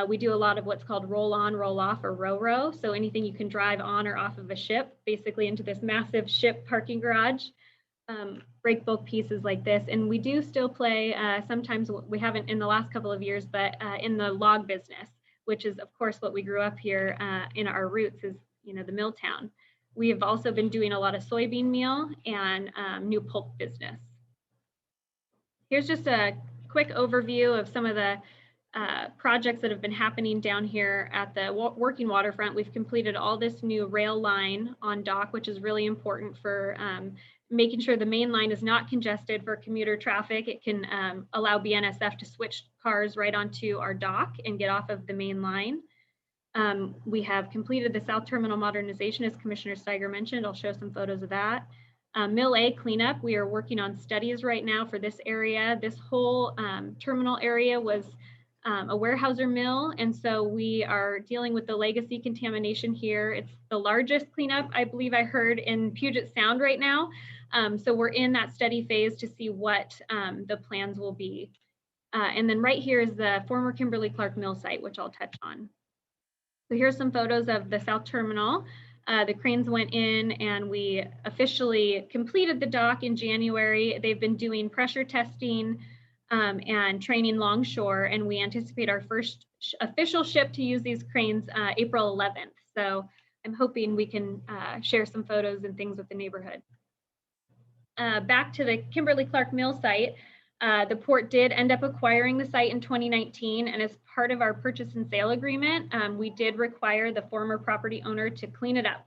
We do a lot of what's called roll on, roll off, or row. So anything you can drive on or off of a ship, basically into this massive ship parking garage. Break bulk pieces like this. And we do still play, sometimes we haven't in the last couple of years, but in the log business, which is of course what we grew up here in our roots is, the mill town. We have also been doing a lot of soybean meal and new pulp business. Here's just a quick overview of some of the projects that have been happening down here at the working waterfront. We've completed all this new rail line on dock, which is really important for making sure the main line is not congested for commuter traffic. It can allow BNSF to switch cars right onto our dock and get off of the main line. We have completed the South Terminal modernization, as Commissioner Stiger mentioned. I'll show some photos of that. Mill A cleanup, we are working on studies right now for this area. This whole terminal area was a Weyerhaeuser mill, and so we are dealing with the legacy contamination here. It's the largest cleanup, I believe I heard, in Puget Sound right now. So we're in that study phase to see what the plans will be. And then right here is the former Kimberley Clark mill site, which I'll touch on. So here's some photos of the South Terminal. The cranes went in and we officially completed the dock in January. They've been doing pressure testing and training longshore, and we anticipate our first official ship to use these cranes April 11th. So I'm hoping we can share some photos and things with the neighborhood. Back to the Kimberley Clark mill site. The port did end up acquiring the site in 2019, and as part of our purchase and sale agreement, we did require the former property owner to clean it up,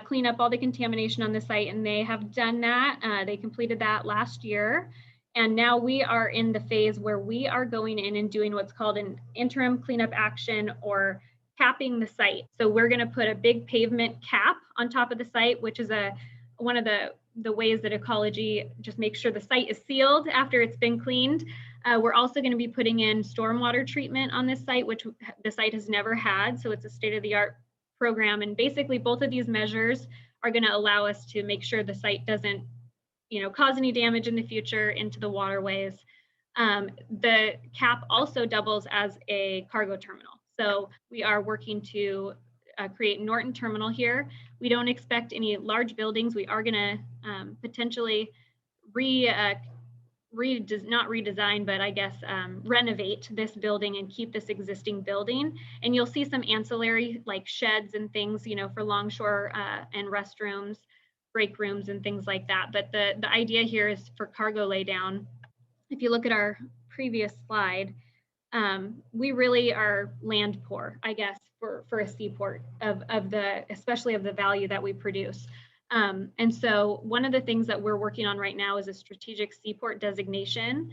clean up all the contamination on the site, and they have done that. They completed that last year. And now we are in the phase where we are going in and doing what's called an interim cleanup action, or capping the site. So we're going to put a big pavement cap on top of the site, which is one of the ways that ecology just makes sure the site is sealed after it's been cleaned. We're also going to be putting in stormwater treatment on this site, which the site has never had. So it's a state-of-the-art program. And basically both of these measures are going to allow us to make sure the site doesn't, cause any damage in the future into the waterways. The cap also doubles as a cargo terminal. So we are working to create Norton Terminal here. We don't expect any large buildings. We are going to potentially not redesign, but I guess renovate this building and keep this existing building. And you'll see some ancillary like sheds and things, for longshore and restrooms, break rooms and things like that. But the idea here is for cargo laydown. If you look at our previous slide, we really are land poor, I guess, for a seaport especially of the value that we produce. And so one of the things that we're working on right now is a strategic seaport designation,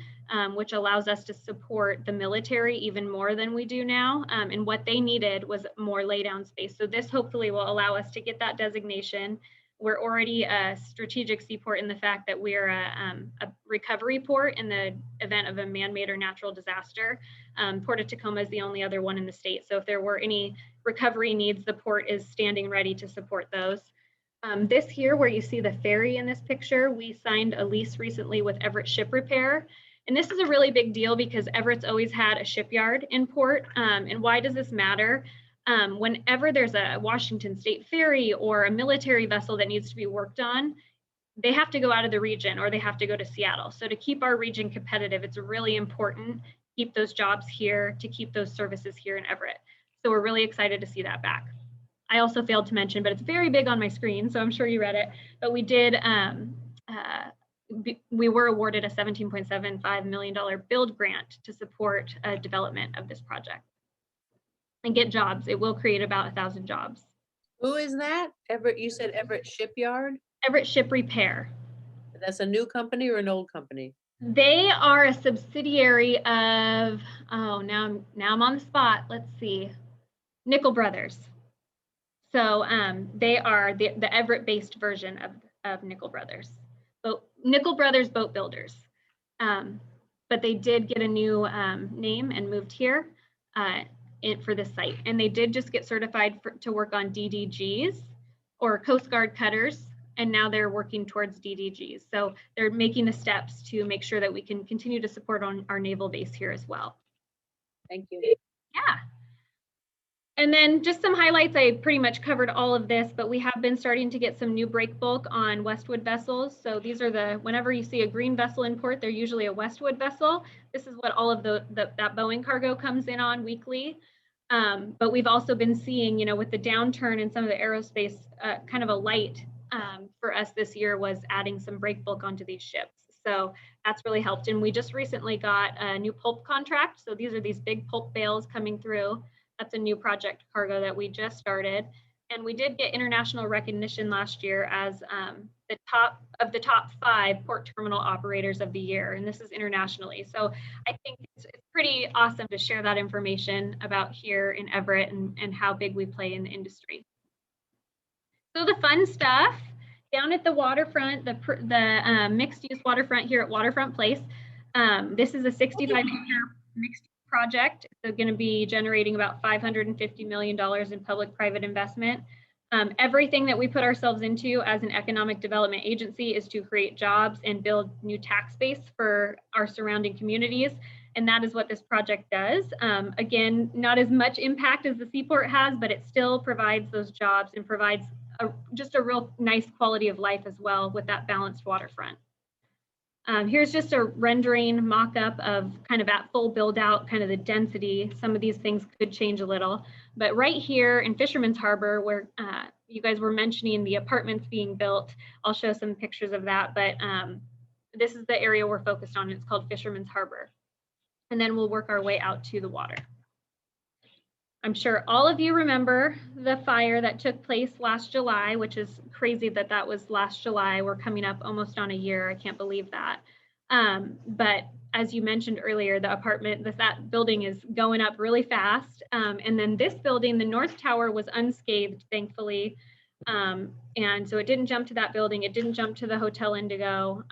which allows us to support the military even more than we do now. And what they needed was more laydown space. So this hopefully will allow us to get that designation. We're already a strategic seaport in the fact that we're a recovery port in the event of a man-made or natural disaster. Port of Tacoma is the only other one in the state. So if there were any recovery needs, the port is standing ready to support those. This here, where you see the ferry in this picture, we signed a lease recently with Everett Ship Repair. And this is a really big deal because Everett's always had a shipyard in port. And why does this matter? Whenever there's a Washington State ferry or a military vessel that needs to be worked on, they have to go out of the region or they have to go to Seattle. So to keep our region competitive, it's really important to keep those jobs here, to keep those services here in Everett. So we're really excited to see that back. I also failed to mention, but it's very big on my screen, so I'm sure you read it, but we did, we were awarded a $17.75 million build grant to support development of this project and get jobs. It will create about 1,000 jobs. Who is that? Everett, you said Everett Shipyard? Everett Ship Repair. That's a new company or an old company? They are a subsidiary of, now I'm on the spot. Let's see, Nickel Brothers. So they are the Everett-based version of Nickel Brothers. So Nickel Brothers Boat Builders. But they did get a new name and moved here for this site. And they did just get certified to work on DDGs or Coast Guard cutters. And now they're working towards DDGs. So they're making the steps to make sure that we can continue to support on our naval base here as well. Thank you. Yeah. And then just some highlights. I pretty much covered all of this, but we have been starting to get some new break bulk on Westwood vessels. So these are whenever you see a green vessel in port, they're usually a Westwood vessel. This is what all of that Boeing cargo comes in on weekly. But we've also been seeing, with the downturn in some of the aerospace, kind of a light for us this year was adding some break bulk onto these ships. So that's really helped. And we just recently got a new pulp contract. So these are these big pulp bales coming through. That's a new project cargo that we just started. And we did get international recognition last year as the top 5 port terminal operators of the year. And this is internationally. So I think it's pretty awesome to share that information about here in Everett and how big we play in the industry. So the fun stuff down at the waterfront, the mixed use waterfront here at Waterfront Place. This is a 65-acre mixed project. They're going to be generating about $550 million in public-private investment. Everything that we put ourselves into as an economic development agency is to create jobs and build new tax base for our surrounding communities. And that is what this project does. Again, not as much impact as the Seaport has, but it still provides those jobs and provides just a real nice quality of life as well with that balanced waterfront. Here's just a rendering mock-up of kind of at full build out, kind of the density. Some of these things could change a little, but right here in Fisherman's Harbor, where you guys were mentioning the apartments being built, I'll show some pictures of that, but this is the area we're focused on. It's called Fisherman's Harbor. And then we'll work our way out to the water. I'm sure all of you remember the fire that took place last July, which is crazy that that was last July. We're coming up almost on a year. I can't believe that. But as you mentioned earlier, the apartment, that building is going up really fast. And then this building, the North Tower, was unscathed, thankfully. And so it didn't jump to that building. It didn't jump to the Hotel Indigo.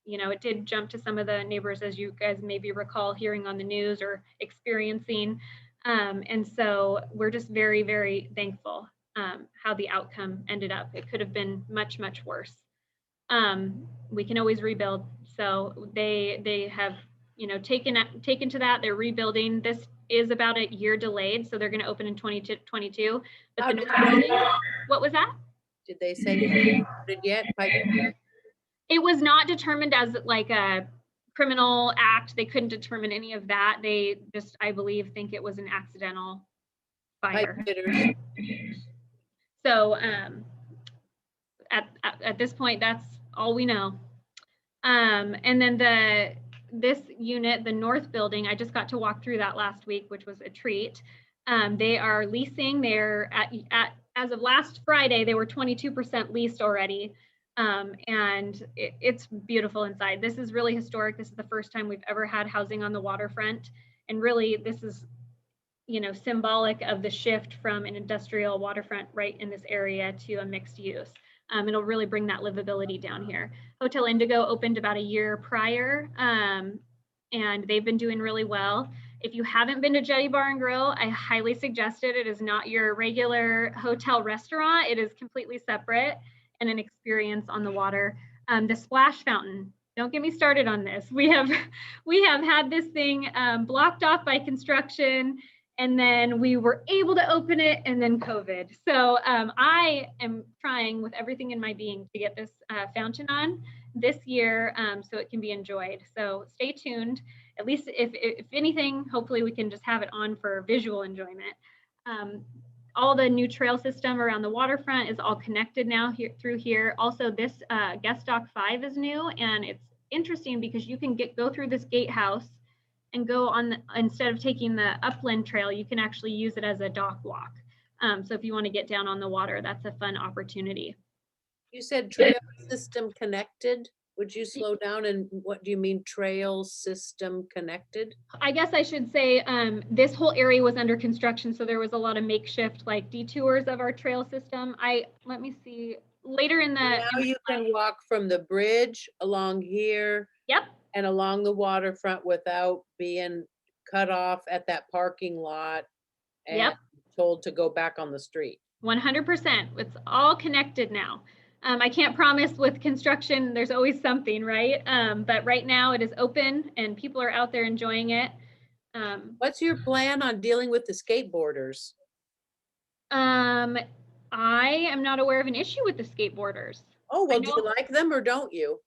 You know, it did jump to some of the neighbors, as you guys maybe recall hearing on the news or experiencing. And so we're just very, very thankful how the outcome ended up. It could have been much, much worse. We can always rebuild. So they have, you know, taken to that. They're rebuilding. This is about a year delayed, so they're going to open in 2022. But what was that? Did they say yet? It was not determined as like a criminal act. They couldn't determine any of that. They just, I believe, think it was an accidental fire. So at this point, that's all we know. And then this unit, the North Building, I just got to walk through that last week, which was a treat. They are leasing. They're as of last Friday, they were 22% leased already. And it's beautiful inside. This is really historic. This is the first time we've ever had housing on the waterfront. And really, this is, you know, symbolic of the shift from an industrial waterfront right in this area to a mixed use. It'll really bring that livability down here. Hotel Indigo opened about a year prior, and they've been doing really well. If you haven't been to Jetty Bar and Grill, I highly suggest it. It is not your regular hotel restaurant. It is completely separate and an experience on the water. The splash fountain, don't get me started on this. We have had this thing blocked off by construction, and then we were able to open it, and then COVID. So I am trying with everything in my being to get this fountain on this year so it can be enjoyed. So stay tuned. At least if anything, hopefully we can just have it on for visual enjoyment. All the new trail system around the waterfront is all connected now through here. Also, this guest dock 5 is new, and it's interesting because you can go through this gatehouse and go on, instead of taking the upland trail, you can actually use it as a dock walk. So if you want to get down on the water, that's a fun opportunity. You said trail system connected. Would you slow down, and what do you mean trail system connected? I guess I should say this whole area was under construction, so there was a lot of makeshift like detours of our trail system. Let me see later in the. Now you can walk from the bridge along here. Yep. And along the waterfront without being cut off at that parking lot and told to go back on the street. 100%. It's all connected now. I can't promise with construction, there's always something, right? But right now it is open and people are out there enjoying it. What's your plan on dealing with the skateboarders? I am not aware of an issue with the skateboarders. Oh, well, do you like them or don't you?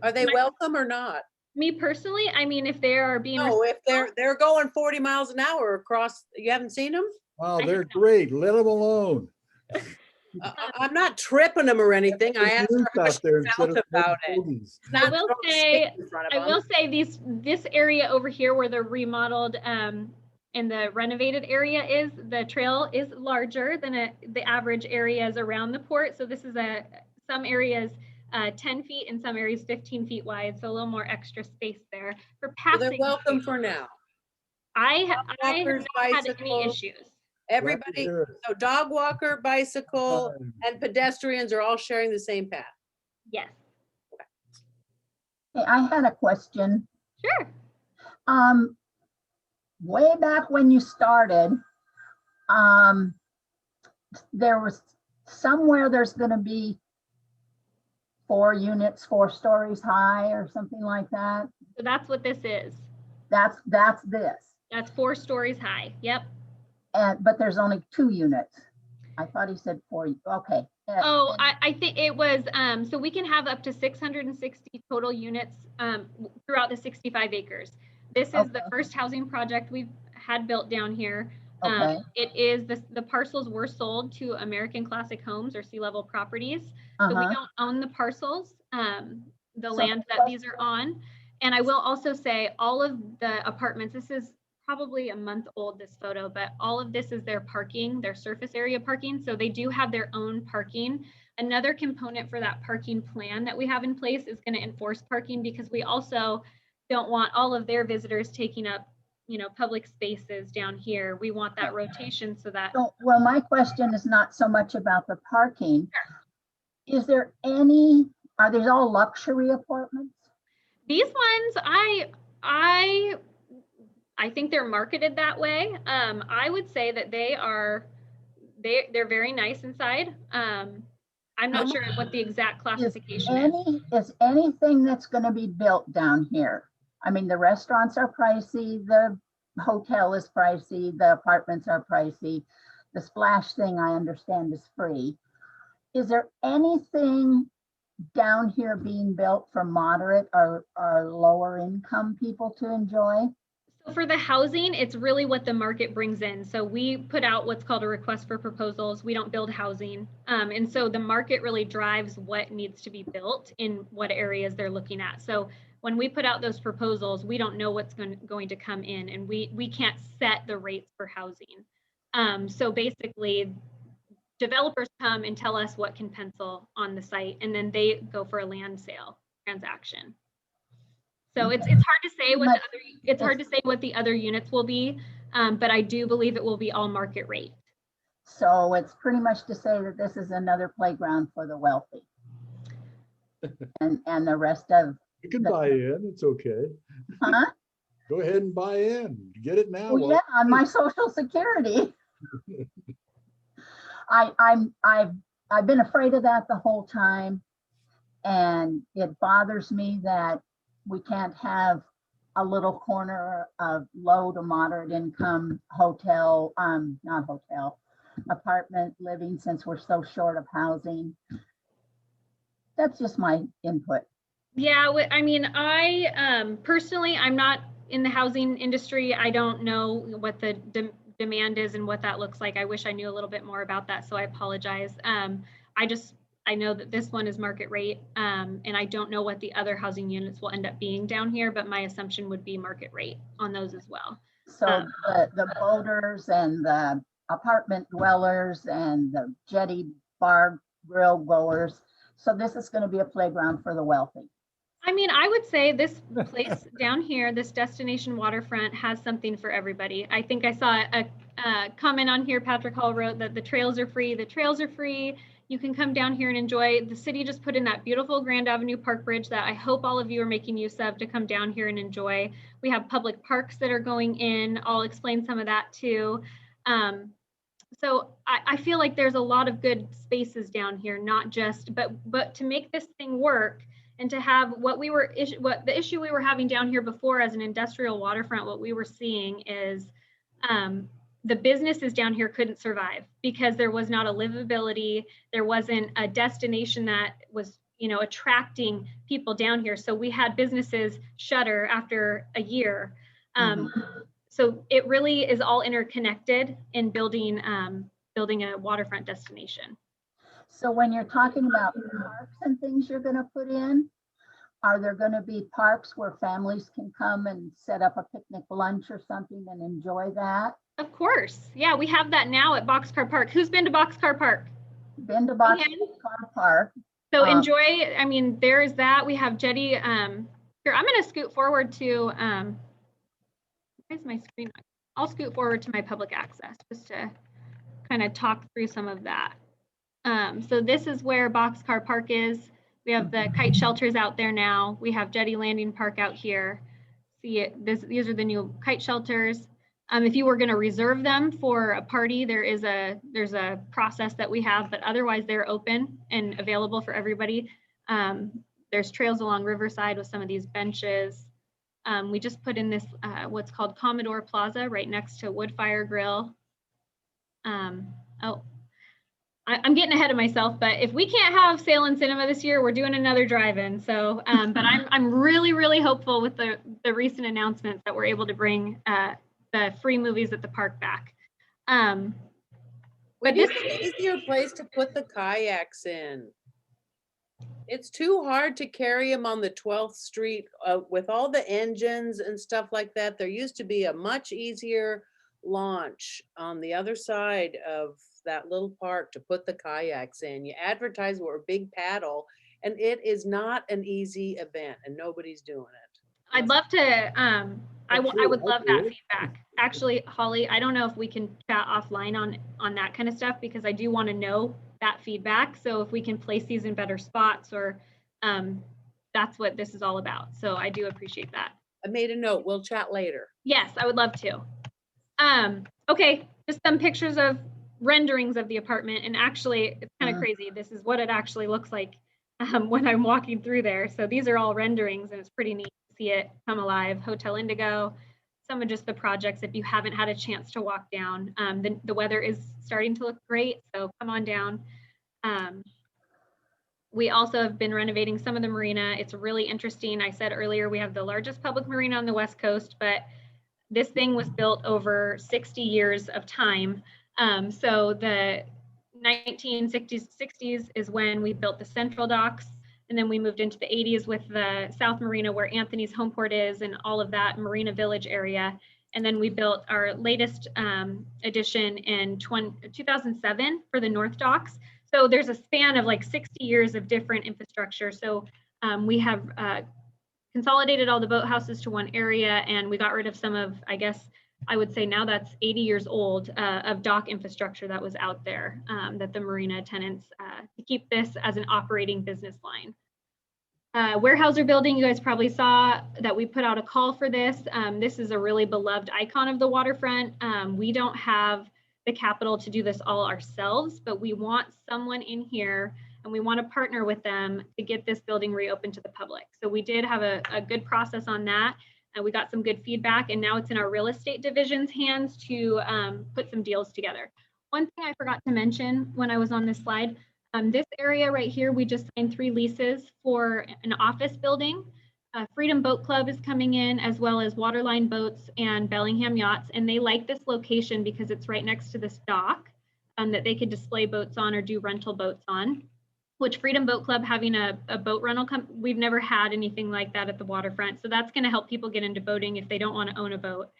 Are they welcome or not? Me personally, I mean, if they are being if they're going 40 miles an hour across, you haven't seen them? Wow, they're great. Let them alone. I'm not tripping them or anything. I asked her how she felt about it. I will say this area over here where the remodeled and the renovated area is, the trail is larger than the average areas around the port. So this is some areas 10 feet and some areas 15 feet wide. So a little more extra space there for passing. Well, they're welcome for now. I have not had any issues. Everybody, so dog walker, bicycle, and pedestrians are all sharing the same path. Yes. Hey, I had a question. Sure. Way back when you started, there was somewhere there's going to be 4 units, 4 stories high or something like that. So that's what this is. That's this. That's 4 stories high. Yep. But there's only 2 units. I thought he said 4. Okay. Oh, I think it was, so we can have up to 660 total units throughout the 65 acres. This is the first housing project we've had built down here. It is, the parcels were sold to American Classic Homes or Sea Level Properties. So we don't own the parcels. the So- land that these are on. And I will also say all of the apartments, this is probably a month old, this photo, but all of this is their parking, their surface area parking. So they do have their own parking. Another component for that parking plan that we have in place is going to enforce parking, because we also don't want all of their visitors taking up, you know, public spaces down here. We want that rotation so that. So, well, my question is not so much about the parking. Is there any, are these all luxury apartments? These ones, I think they're marketed that way. I would say that they're very nice inside. I'm not sure what the exact classification is. Is anything that's going to be built down here? I mean, the restaurants are pricey, the hotel is pricey, the apartments are pricey. The splash thing I understand is free. Is there anything down here being built for moderate or lower income people to enjoy? So for the housing, it's really what the market brings in. So we put out what's called a request for proposals. We don't build housing. And so the market really drives what needs to be built in what areas they're looking at. So when we put out those proposals, we don't know what's going to come in, and we can't set the rates for housing. So basically, developers come and tell us what can pencil on the site, and then they go for a land sale transaction. So it's hard to say what the other units will be, but I do believe it will be all market rate. So it's pretty much to say that this is another playground for the wealthy. and the rest of You can buy in, it's okay. Huh? Go ahead and buy in, get it now. Well, yeah, on my Social Security. I've been afraid of that the whole time, and it bothers me that we can't have a little corner of low to moderate income apartment living, since we're so short of housing. That's just my input. Yeah, I mean, I personally, I'm not in the housing industry. I don't know what the demand is and what that looks like. I wish I knew a little bit more about that, so I apologize. I know that this one is market rate, and I don't know what the other housing units will end up being down here, but my assumption would be market rate on those as well. So the boaters and the apartment dwellers and the jetty bar grill goers. So this is going to be a playground for the wealthy. I mean, I would say this place down here, this Destination Waterfront, has something for everybody. I think I saw a comment on here. Patrick Hall wrote that the trails are free. The trails are free. You can come down here and enjoy. The city just put in that beautiful Grand Avenue Park Bridge that I hope all of you are making use of to come down here and enjoy. We have public parks that are going in. I'll explain some of that too. So I feel like there's a lot of good spaces down here, not just, but to make this thing work and to have what the issue we were having down here before as an industrial waterfront, what we were seeing is the businesses down here couldn't survive because there was not a livability. There wasn't a destination that was, you know, attracting people down here. So we had businesses shutter after a year. So it really is all interconnected in building a waterfront destination. So when you're talking about parks and things you're going to put in, are there going to be parks where families can come and set up a picnic lunch or something and enjoy that? Of course. Yeah, we have that now at Boxcar Park. Who's been to Boxcar Park? Been to Boxcar Park. So enjoy, I mean, there is that. We have jetty. Here, I'm going to scoot forward to, where's my screen? I'll scoot forward to my public access just to kind of talk through some of that. So this is where Boxcar Park is. We have the kite shelters out there now. We have Jetty Landing Park out here. See it, these are the new kite shelters. If you were going to reserve them for a party, there's a process that we have, but otherwise they're open and available for everybody. There's trails along Riverside with some of these benches. We just put in this what's called Commodore Plaza right next to Woodfire Grill. I'm getting ahead of myself, but if we can't have Sail and Cinema this year, we're doing another drive-in. So, but I'm really, really hopeful with the recent announcements that we're able to bring the free movies at the park back. But this is an easier place to put the kayaks in. It's too hard to carry them on the 12th Street with all the engines and stuff like that. There used to be a much easier launch on the other side of that little park to put the kayaks in. You advertise we're a big paddle, and it is not an easy event, and nobody's doing it. I'd love to, I would love that feedback. Actually, Holly, I don't know if we can chat offline on that kind of stuff, because I do want to know that feedback. So if we can place these in better spots, or that's what this is all about. So I do appreciate that. I made a note. We'll chat later. Yes, I would love to. Okay, just some pictures of renderings of the apartment. And actually, it's kind of crazy. This is what it actually looks like when I'm walking through there. So these are all renderings, and it's pretty neat to see it come alive. Hotel Indigo, some of just the projects if you haven't had a chance to walk down. The weather is starting to look great, so come on down. We also have been renovating some of the marina. It's really interesting. I said earlier, we have the largest public marina on the West Coast, but this thing was built over 60 years of time. So the 1960s is when we built the central docks, and then we moved into the 80s with the South Marina, where Anthony's Homeport is, and all of that Marina Village area. And then we built our latest addition in 2007 for the North Docks. So there's a span of like 60 years of different infrastructure. So we have consolidated all the boathouses to one area, and we got rid of some of, I guess, I would say now that's 80 years old of dock infrastructure that was out there that the marina tenants to keep this as an operating business line. Warehouser building, you guys probably saw that we put out a call for this. This is a really beloved icon of the waterfront. We don't have the capital to do this all ourselves, but we want someone in here, and we want to partner with them to get this building reopened to the public. So we did have a good process on that. We got some good feedback, and now it's in our real estate division's hands to put some deals together. One thing I forgot to mention when I was on this slide, this area right here, we just signed 3 leases for an office building. Freedom Boat Club is coming in, as well as Waterline Boats and Bellingham Yachts, and they like this location because it's right next to this dock that they could display boats on or do rental boats on. Which Freedom Boat Club having a boat rental, we've never had anything like that at the waterfront. So that's going to help people get into boating if they don't want to own a boat.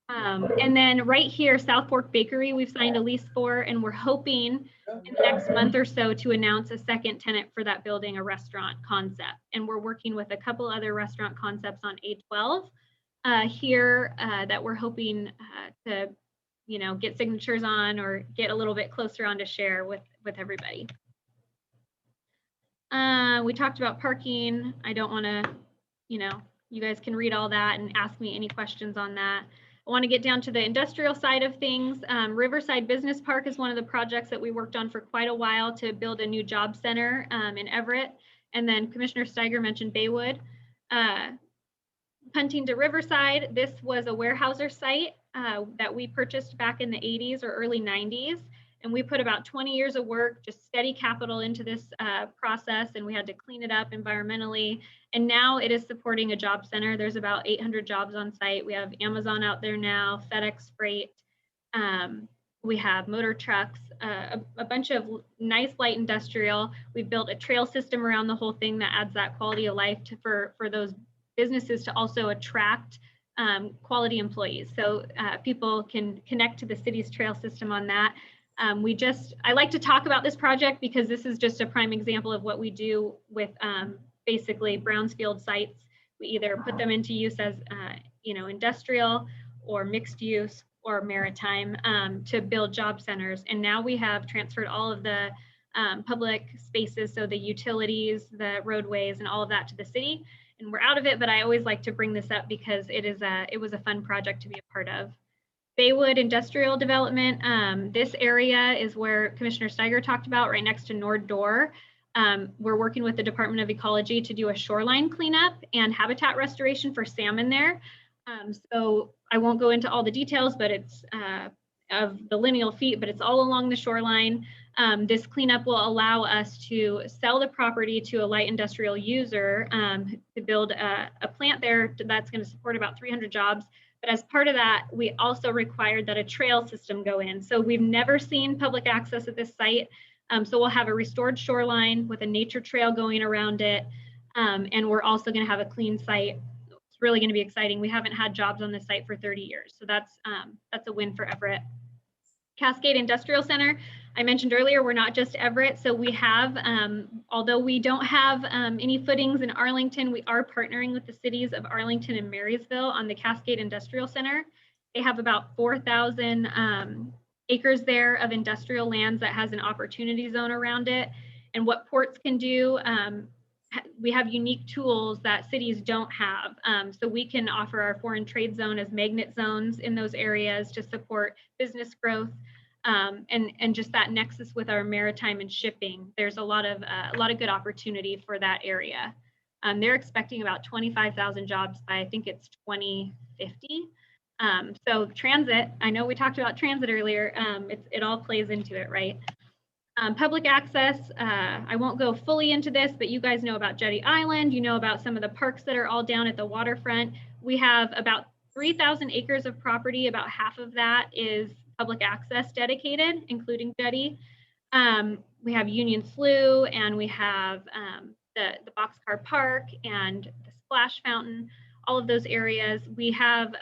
And then right here, South Fork Bakery, we've signed a lease for, and we're hoping in the next month or so to announce a second tenant for that building, a restaurant concept. And we're working with a couple other restaurant concepts on A12 here that we're hoping to, get signatures on or get a little bit closer on to share with everybody. We talked about parking. I don't want to, you guys can read all that and ask me any questions on that. I want to get down to the industrial side of things. Riverside Business Park is one of the projects that we worked on for quite a while to build a new job center in Everett. And then Commissioner Stiger mentioned Baywood. Punting to Riverside, this was a Warehouser site that we purchased back in the 80s or early 90s. And we put about 20 years of work, just steady capital into this process, and we had to clean it up environmentally. And now it is supporting a job center. There's about 800 jobs on site. We have Amazon out there now, FedEx Freight. We have motor trucks, a bunch of nice light industrial. We've built a trail system around the whole thing that adds that quality of life for those businesses to also attract quality employees. So people can connect to the city's trail system on that. I like to talk about this project because this is just a prime example of what we do with basically brownfield sites. We either put them into use as industrial or mixed use or maritime to build job centers. And now we have transferred all of the public spaces, so the utilities, the roadways, and all of that to the city. And we're out of it, but I always like to bring this up because it was a fun project to be a part of. Baywood Industrial Development, this area is where Commissioner Stiger talked about, right next to Nord Door. We're working with the Department of Ecology to do a shoreline cleanup and habitat restoration for salmon there. So I won't go into all the details, but it's of the lineal feet, but it's all along the shoreline. This cleanup will allow us to sell the property to a light industrial user to build a plant there that's going to support about 300 jobs. But as part of that, we also required that a trail system go in. So we've never seen public access at this site. So we'll have a restored shoreline with a nature trail going around it. And we're also going to have a clean site. It's really going to be exciting. We haven't had jobs on this site for 30 years. So that's a win for Everett. Cascade Industrial Center, I mentioned earlier, we're not just Everett. So we have, although we don't have any footings in Arlington, we are partnering with the cities of Arlington and Marysville on the Cascade Industrial Center. They have about 4,000 acres there of industrial lands that has an opportunity zone around it. And what ports can do, we have unique tools that cities don't have. So we can offer our foreign trade zone as magnet zones in those areas to support business growth. And just that nexus with our maritime and shipping, there's a lot of good opportunity for that area. They're expecting about 25,000 jobs by, I think it's 2050. So transit, I know we talked about transit earlier, it all plays into it, right? Public access, I won't go fully into this, but you guys know about Jetty Island, you know about some of the parks that are all down at the waterfront. We have about 3,000 acres of property, about half of that is public access dedicated, including Jetty. We have Union Slough, and we have the Boxcar Park and the Splash Fountain, all of those areas. We have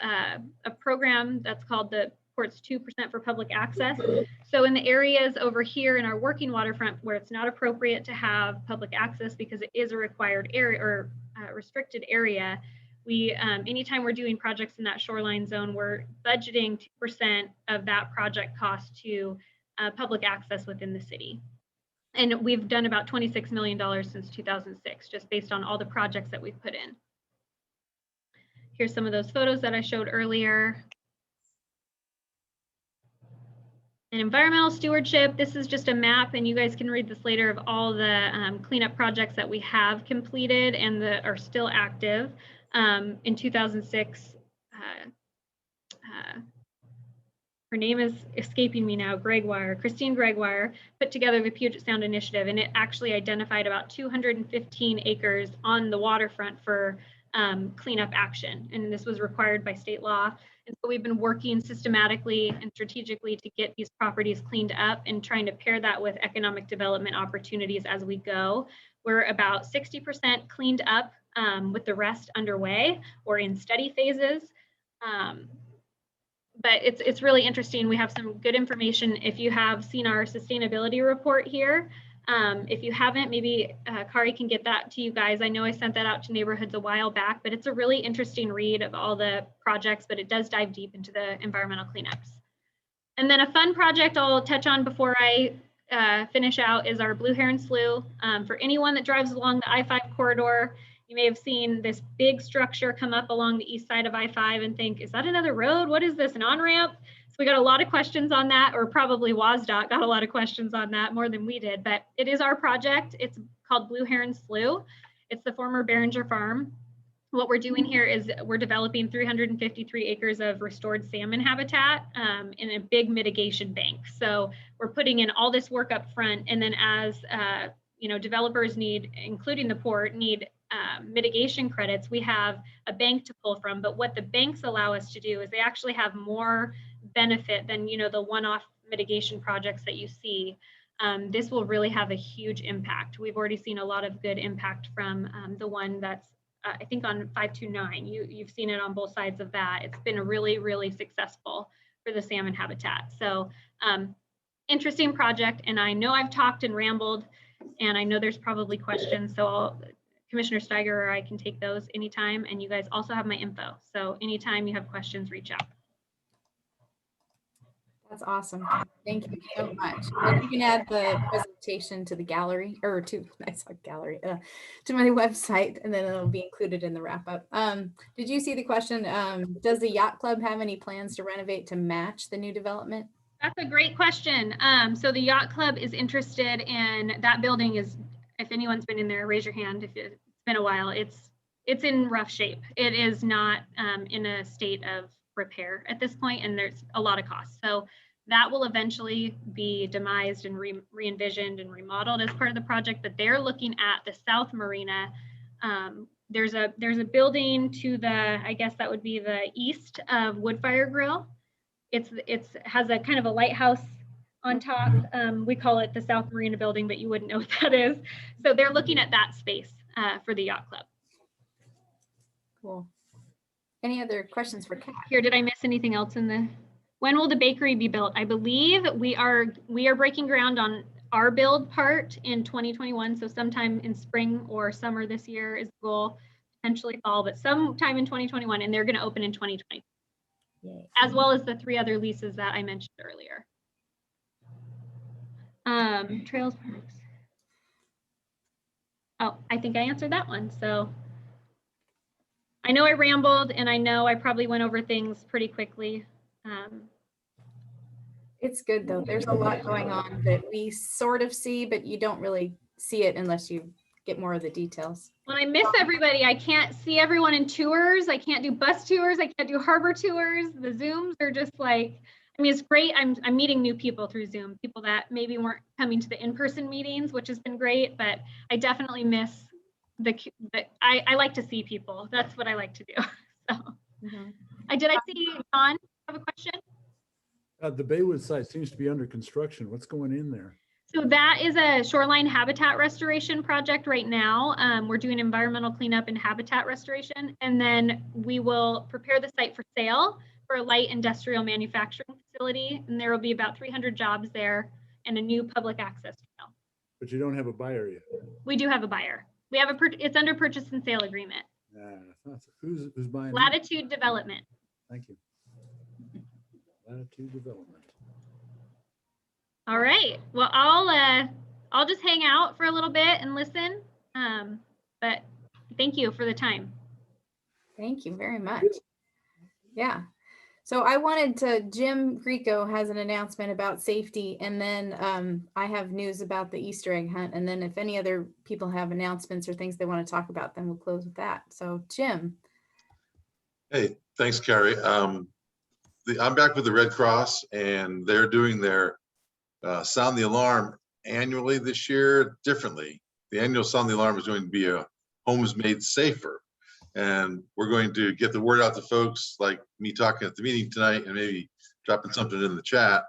a program that's called the Ports 2% for public access. So in the areas over here in our working waterfront where it's not appropriate to have public access because it is a required area or restricted area, we anytime we're doing projects in that shoreline zone, we're budgeting 2% of that project cost to public access within the city. And we've done about $26 million since 2006, just based on all the projects that we've put in. Here's some of those photos that I showed earlier. And environmental stewardship, this is just a map, and you guys can read this later, of all the cleanup projects that we have completed and that are still active. In 2006, her name is escaping me now, Christine Gregoire, put together the Puget Sound Initiative, and it actually identified about 215 acres on the waterfront for cleanup action. And this was required by state law. And so we've been working systematically and strategically to get these properties cleaned up and trying to pair that with economic development opportunities as we go. We're about 60% cleaned up with the rest underway or in study phases. But it's really interesting. We have some good information. If you have seen our sustainability report here, if you haven't, maybe Kari can get that to you guys. I know I sent that out to neighborhoods a while back, but it's a really interesting read of all the projects, but it does dive deep into the environmental cleanups. And then a fun project I'll touch on before I finish out is our Blue Heron Slough. For anyone that drives along the I-5 corridor, you may have seen this big structure come up along the east side of I-5 and think, is that another road? What is this, an on-ramp? So we got a lot of questions on that, or probably WSDOT got a lot of questions on that, more than we did, but it is our project. It's called Blue Heron Slough. It's the former Behringer Farm. What we're doing here is we're developing 353 acres of restored salmon habitat in a big mitigation bank. So we're putting in all this work up front, and then as developers need, including the port, need mitigation credits, we have a bank to pull from. But what the banks allow us to do is they actually have more benefit than the one-off mitigation projects that you see. This will really have a huge impact. We've already seen a lot of good impact from the one that's I think on 529. You've seen it on both sides of that. It's been really, really successful for the salmon habitat. So interesting project. And I know I've talked and rambled, and I know there's probably questions. So Commissioner Stiger or I can take those anytime. And you guys also have my info. So anytime you have questions, reach out. That's awesome. Thank you so much. And you can add the presentation to the gallery, or to to my website, and then it'll be included in the wrap up. Did you see the question? Does the Yacht Club have any plans to renovate to match the new development? That's a great question. So the Yacht Club is interested in that building. If anyone's been in there, raise your hand. If it's been a while, it's in rough shape. It is not in a state of repair at this point, and there's a lot of costs. So that will eventually be demised and re-envisioned and remodeled as part of the project. But they're looking at the South Marina. There's a building to the, I guess that would be the east of Woodfire Grill. It has a kind of a lighthouse on top. We call it the South Marina Building, but you wouldn't know what that is. So they're looking at that space for the yacht club. Cool. Any other questions for Kat? Here, did I miss anything else in the? When will the bakery be built? I believe we are breaking ground on our build part in 2021. So sometime in spring or summer this year is the goal, potentially fall, but sometime in 2021, and they're going to open in 2020. Yay. As well as the 3 other leases that I mentioned earlier. Trails, parks. Oh, I think I answered that one. So I know I rambled, and I know I probably went over things pretty quickly. It's good though. There's a lot going on that we sort of see, but you don't really see it unless you get more of the details. When I miss everybody, I can't see everyone in tours. I can't do bus tours. I can't do harbor tours. The Zooms are just like, I mean, it's great. I'm meeting new people through Zoom, people that maybe weren't coming to the in-person meetings, which has been great, but I definitely miss I like to see people. That's what I like to do. So did I see John have a question? The Baywood site seems to be under construction. What's going in there? So that is a shoreline habitat restoration project right now. We're doing environmental cleanup and habitat restoration, and then we will prepare the site for sale for a light industrial manufacturing facility, and there will be about 300 jobs there and a new public access trail. But you don't have a buyer yet. We do have a buyer. We have it's under purchase and sale agreement. Who's buying? Latitude Development. Thank you. Latitude Development. All right. Well, I'll just hang out for a little bit and listen. But thank you for the time. Thank you very much. Yeah. So I wanted to, Jim Greco has an announcement about safety, and then I have news about the Easter egg hunt. And then if any other people have announcements or things they want to talk about, then we'll close with that. So Jim. Hey, thanks, Kari. I'm back with the Red Cross, and they're doing their Sound the Alarm annually this year differently. The annual Sound the Alarm is going to be a Homes Made Safer. And we're going to get the word out to folks like me talking at the meeting tonight and maybe dropping something in the chat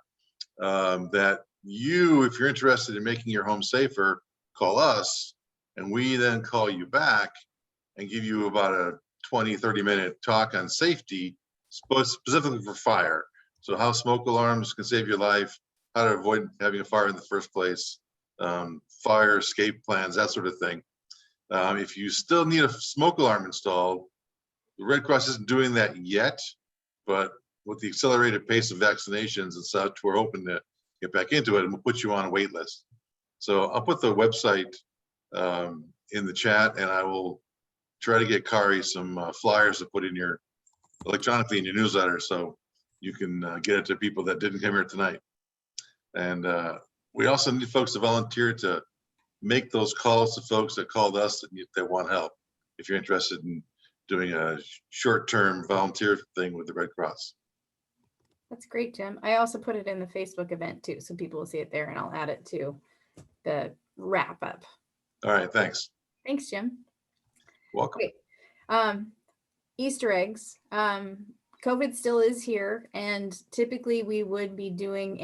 that if you're interested in making your home safer, call us, and we then call you back and give you about a 20-30 minute talk on safety, specifically for fire. So how smoke alarms can save your life, how to avoid having a fire in the first place, fire escape plans, that sort of thing. If you still need a smoke alarm installed, the Red Cross isn't doing that yet, but with the accelerated pace of vaccinations and such, we're hoping to get back into it and we'll put you on a wait list. So I'll put the website in the chat, and I will try to get Kari some flyers to put in electronically in your newsletter, so you can get it to people that didn't come here tonight. And we also need folks to volunteer to make those calls to folks that called us that want help, if you're interested in doing a short-term volunteer thing with the Red Cross. That's great, Jim. I also put it in the Facebook event too, so people will see it there, and I'll add it to the wrap up. All right, thanks. Thanks, Jim. Welcome. Okay. Easter eggs. COVID still is here, and typically we would be doing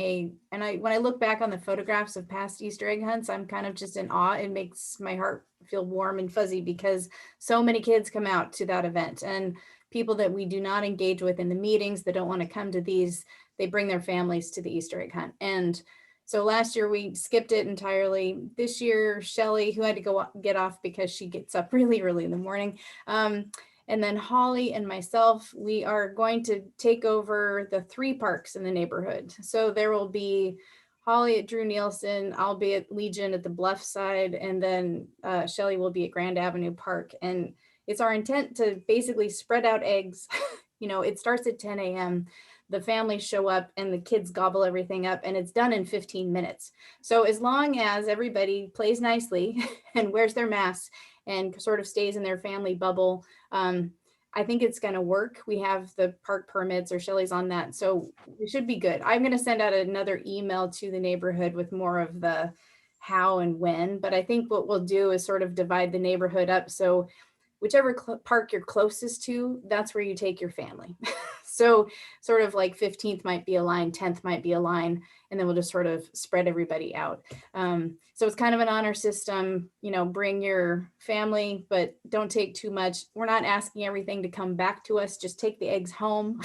when I look back on the photographs of past Easter egg hunts, I'm kind of just in awe. It makes my heart feel warm and fuzzy because so many kids come out to that event, and people that we do not engage with in the meetings that don't want to come to these, they bring their families to the Easter egg hunt. And so last year we skipped it entirely. This year, Shelly, who had to go get off because she gets up really early in the morning, and then Holly and myself, we are going to take over the 3 parks in the neighborhood. So there will be Holly at Drew Nielsen, I'll be at Legion at the Bluff side, and then Shelly will be at Grand Avenue Park. And it's our intent to basically spread out eggs. It starts at 10 a.m. The families show up and the kids gobble everything up, and it's done in 15 minutes. So as long as everybody plays nicely and wears their masks and sort of stays in their family bubble, I think it's going to work. We have the park permits, or Shelly's on that, so we should be good. I'm going to send out another email to the neighborhood with more of the how and when, but I think what we'll do is sort of divide the neighborhood up. So whichever park you're closest to, that's where you take your family. So sort of like 15th might be a line, 10th might be a line, and then we'll just sort of spread everybody out. So it's kind of an honor system, you know, bring your family, but don't take too much. We're not asking everything to come back to us. Just take the eggs home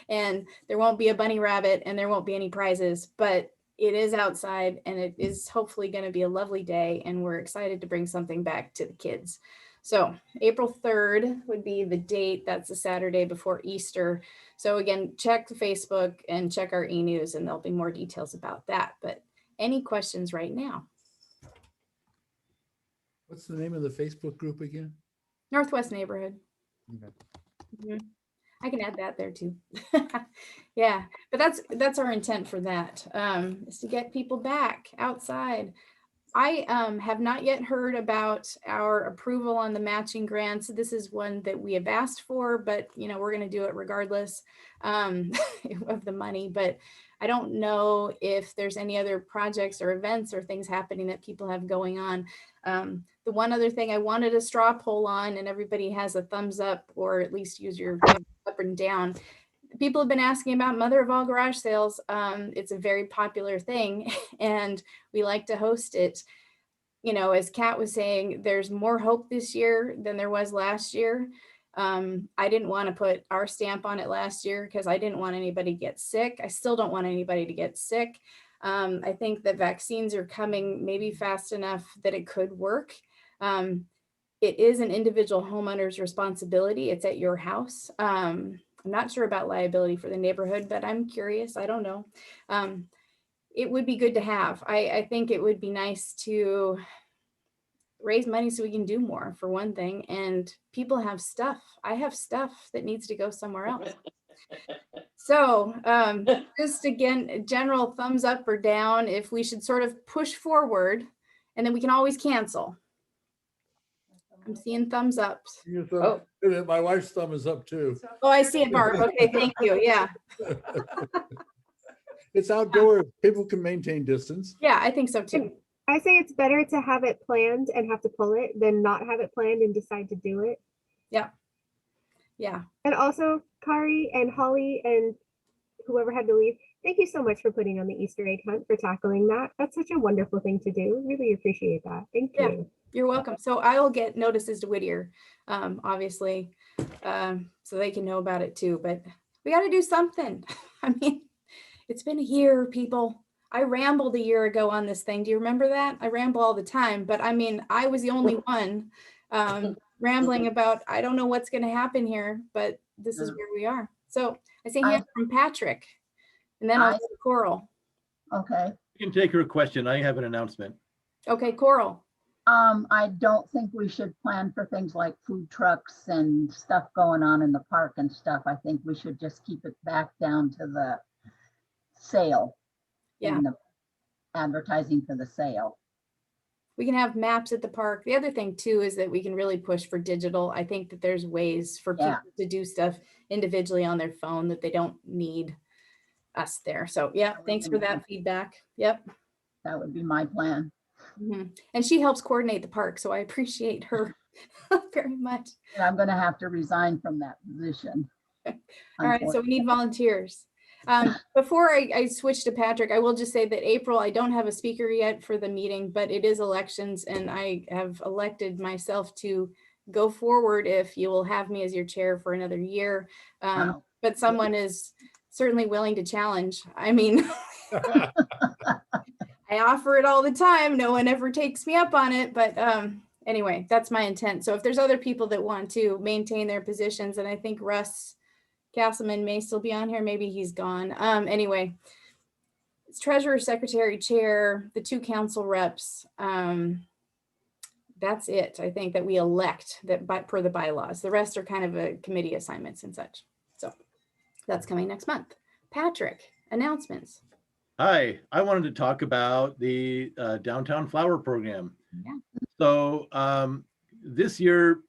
and there won't be a bunny rabbit and there won't be any prizes, but it is outside and it is hopefully going to be a lovely day. And we're excited to bring something back to the kids. So April 3rd would be the date. That's the Saturday before Easter. So again, check the Facebook and check our e-news and there'll be more details about that. But any questions right now? What's the name of the Facebook group again? Northwest Neighborhood. Okay. Mhm. I can add that there too. Yeah, but that's our intent for that, is to get people back outside. I have not yet heard about our approval on the matching grants. This is one that we have asked for, but you know, we're going to do it regardless of the money. But I don't know if there's any other projects or events or things happening that people have going on. The one other thing I wanted a straw poll on, and everybody has a thumbs up or at least use your up and down. People have been asking about Mother of All garage sales. It's a very popular thing and we like to host it. You know, as Kat was saying, there's more hope this year than there was last year. I didn't want to put our stamp on it last year because I didn't want anybody to get sick. I still don't want anybody to get sick. I think that vaccines are coming maybe fast enough that it could work. It is an individual homeowner's responsibility. It's at your house. I'm not sure about liability for the neighborhood, but I'm curious. I don't know. It would be good to have. I think it would be nice to raise money so we can do more, for one thing. And people have stuff. I have stuff that needs to go somewhere else. So just again, general thumbs up or down if we should sort of push forward and then we can always cancel. I'm seeing thumbs up. Oh. My wife's thumb is up too. Oh, I see it, Barb. Okay, thank you. Yeah. It's outdoors. People can maintain distance. Yeah, I think so too. I say it's better to have it planned and have to pull it than not have it planned and decide to do it. Yeah. Yeah. And also, Kari and Holly and whoever had to leave, thank you so much for putting on the Easter egg hunt, for tackling that. That's such a wonderful thing to do. Really appreciate that. Thank you. Yeah, you're welcome. So I will get notices to Whittier, obviously, so they can know about it too. But we got to do something. I mean, it's been a year, people. I rambled a year ago on this thing. Do you remember that? I ramble all the time, but I mean, I was the only one rambling about, I don't know what's going to happen here, but this is where we are. So I say here from Patrick, and then I'll go to Coral. Okay. You can take her question. I have an announcement. Okay, Coral. I don't think we should plan for things like food trucks and stuff going on in the park and stuff. I think we should just keep it back down to the sale. Yeah. And the advertising for the sale. We can have maps at the park. The other thing too is that we can really push for digital. I think that there's ways for people to do stuff individually on their phone that they don't need us there. So yeah, thanks for that feedback. Yep. That would be my plan. Mm-hmm. And she helps coordinate the park, so I appreciate her very much. And I'm going to have to resign from that position. All right, so we need volunteers. Before I switch to Patrick, I will just say that April, I don't have a speaker yet for the meeting, but it is elections and I have elected myself to go forward if you will have me as your chair for another year. Wow. But someone is certainly willing to challenge. I mean, I offer it all the time. No one ever takes me up on it, but anyway, that's my intent. So if there's other people that want to maintain their positions, and I think Russ Castleman may still be on here. Maybe he's gone. Anyway, it's treasurer, secretary, chair, the two council reps. That's it. I think that we elect that per the bylaws. The rest are kind of a committee assignments and such. So that's coming next month. Patrick, announcements. Hi, I wanted to talk about the Downtown Flower Program. Yeah. So this year,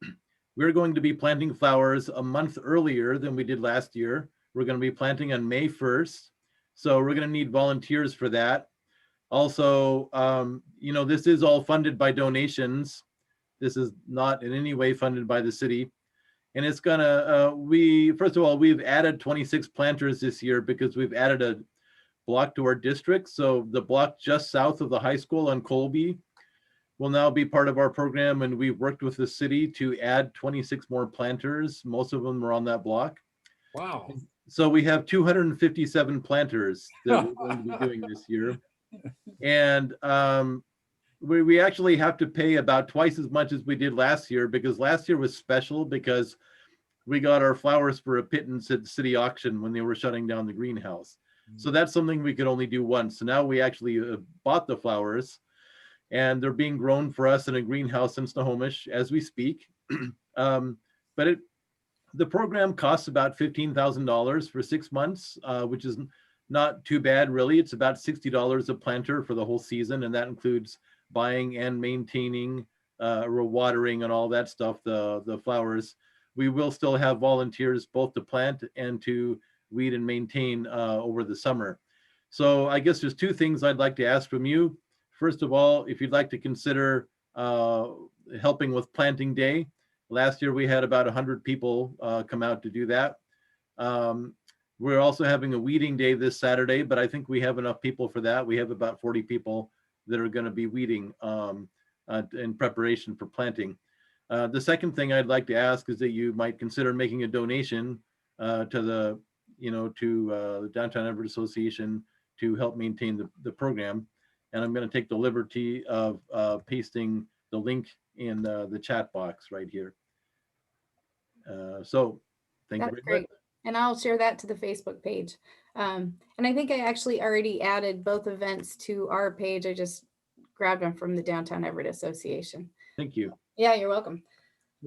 we're going to be planting flowers a month earlier than we did last year. We're going to be planting on May 1st. So we're going to need volunteers for that. Also, you know, this is all funded by donations. This is not in any way funded by the city. And it's gonna, first of all, we've added 26 planters this year because we've added a block to our district. So the block just south of the high school on Colby will now be part of our program. And we've worked with the city to add 26 more planters. Most of them are on that block. Wow. So we have 257 planters that we're going to be doing this year. And we actually have to pay about twice as much as we did last year, because last year was special because we got our flowers for a pittance at the city auction when they were shutting down the greenhouse. So that's something we could only do once. So now we actually bought the flowers, and they're being grown for us in a greenhouse in Snohomish as we speak. But the program costs about $15,000 for 6 months, which is not too bad, really. It's about $60 a planter for the whole season, and that includes buying and maintaining, watering and all that stuff, the flowers. We will still have volunteers both to plant and to weed and maintain over the summer. So I guess there's two things I'd like to ask from you. First of all, if you'd like to consider helping with planting day. Last year we had about 100 people come out to do that. We're also having a weeding day this Saturday, but I think we have enough people for that. We have about 40 people that are going to be weeding in preparation for planting. The second thing I'd like to ask is that you might consider making a donation to the Downtown Everett Association to help maintain the program. And I'm going to take the liberty of pasting the link in the chat box right here. So thank you very Great. much. And I'll share that to the Facebook page. And I think I actually already added both events to our page. I just grabbed them from the Downtown Everett Association. Thank you. Yeah, you're welcome.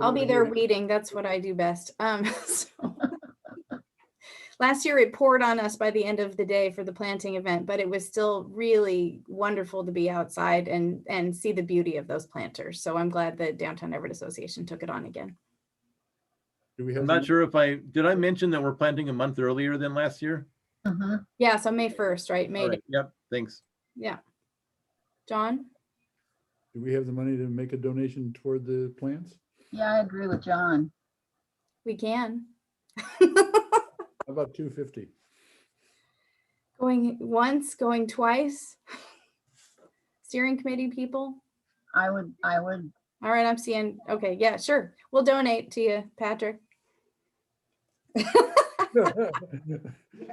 I'll be there weeding. That's what I do best. So. Last year it poured on us by the end of the day for the planting event, but it was still really wonderful to be outside and see the beauty of those planters. So I'm glad that Downtown Everett Association took it on again. I'm not sure if did I mention that we're planting a month earlier than last year? Yeah, so May 1st, right? May. Right. Yep, thanks. Yeah. John? Do we have the money to make a donation toward the plants? Yeah, I agree with John. We can. How about 250? Going once, going twice? Steering committee people? I would. All right, I'm seeing. Okay, yeah, sure. We'll donate to you, Patrick. That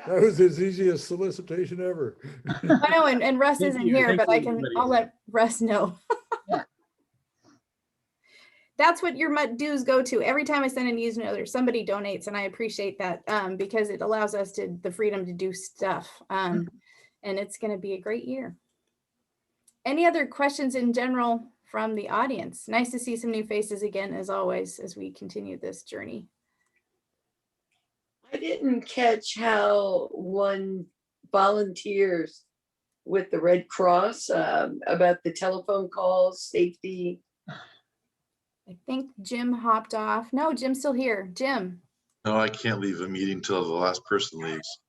was his easiest solicitation ever. I know, and Russ isn't here, but I'll let Russ know. Yeah. That's what your dues go to. Every time I send a newsletter, somebody donates, and I appreciate that because it allows us the freedom to do stuff. And it's going to be a great year. Any other questions in general from the audience? Nice to see some new faces again, as always, as we continue this journey. I didn't catch how one volunteers with the Red Cross about the telephone calls, safety. I think Jim hopped off. No, Jim's still here. Jim. No, I can't leave a meeting till the last person leaves.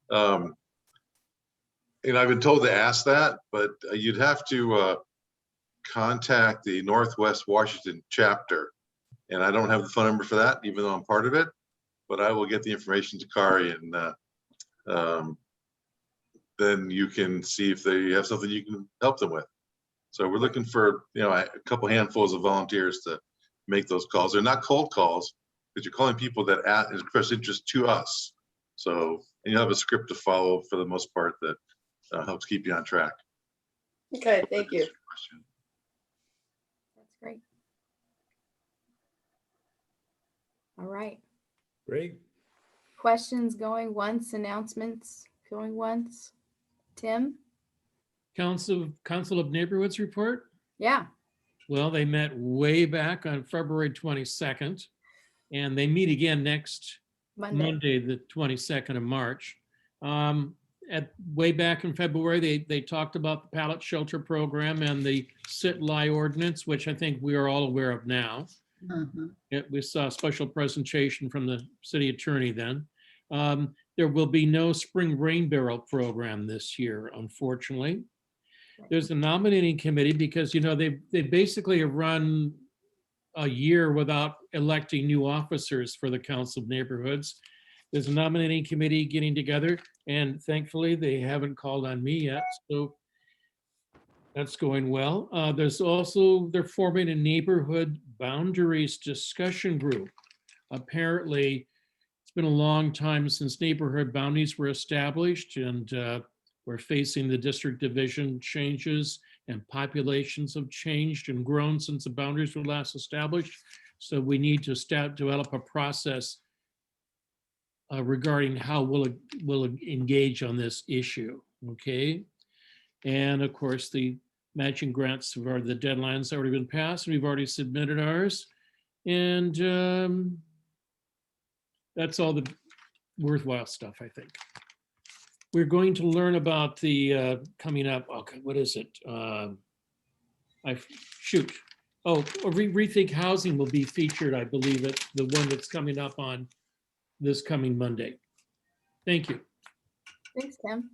I've been told to ask that, but you'd have to contact the Northwest Washington chapter. And I don't have the phone number for that, even though I'm part of it, but I will get the information to Kari, and then you can see if they have something you can help them with. So we're looking for, a couple handfuls of volunteers to make those calls. They're not cold calls, but you're calling people that express interest to us. So, and you have a script to follow for the most part that helps keep you on track. Okay, thank you. That's great. All right. Great. Questions going once, announcements going once. Tim? Council of Neighborhoods report? Yeah. Well, they met way back on February 22nd, and they meet again next Monday the 22nd of March. Way back in February, they talked about the pallet shelter program and the sit-lie ordinance, which I think we are all aware of now. We saw a special presentation from the city attorney then. There will be no spring rain barrel program this year, unfortunately. There's a nominating committee because, they basically have run a year without electing new officers for the Council of Neighborhoods. There's a nominating committee getting together, and thankfully they haven't called on me yet, so that's going well. They're forming a neighborhood boundaries discussion group. Apparently, it's been a long time since neighborhood boundaries were established, and we're facing the district division changes, and populations have changed and grown since the boundaries were last established. So we need to develop a process regarding how we'll engage on this issue, okay? And of course, the matching grants the deadline's already been passed. We've already submitted ours. And that's all the worthwhile stuff, I think. We're going to learn about the coming up, okay, what is it? Rethink Housing will be featured, I believe, at the one that's coming up on this coming Monday. Thank you. Thanks, Tim.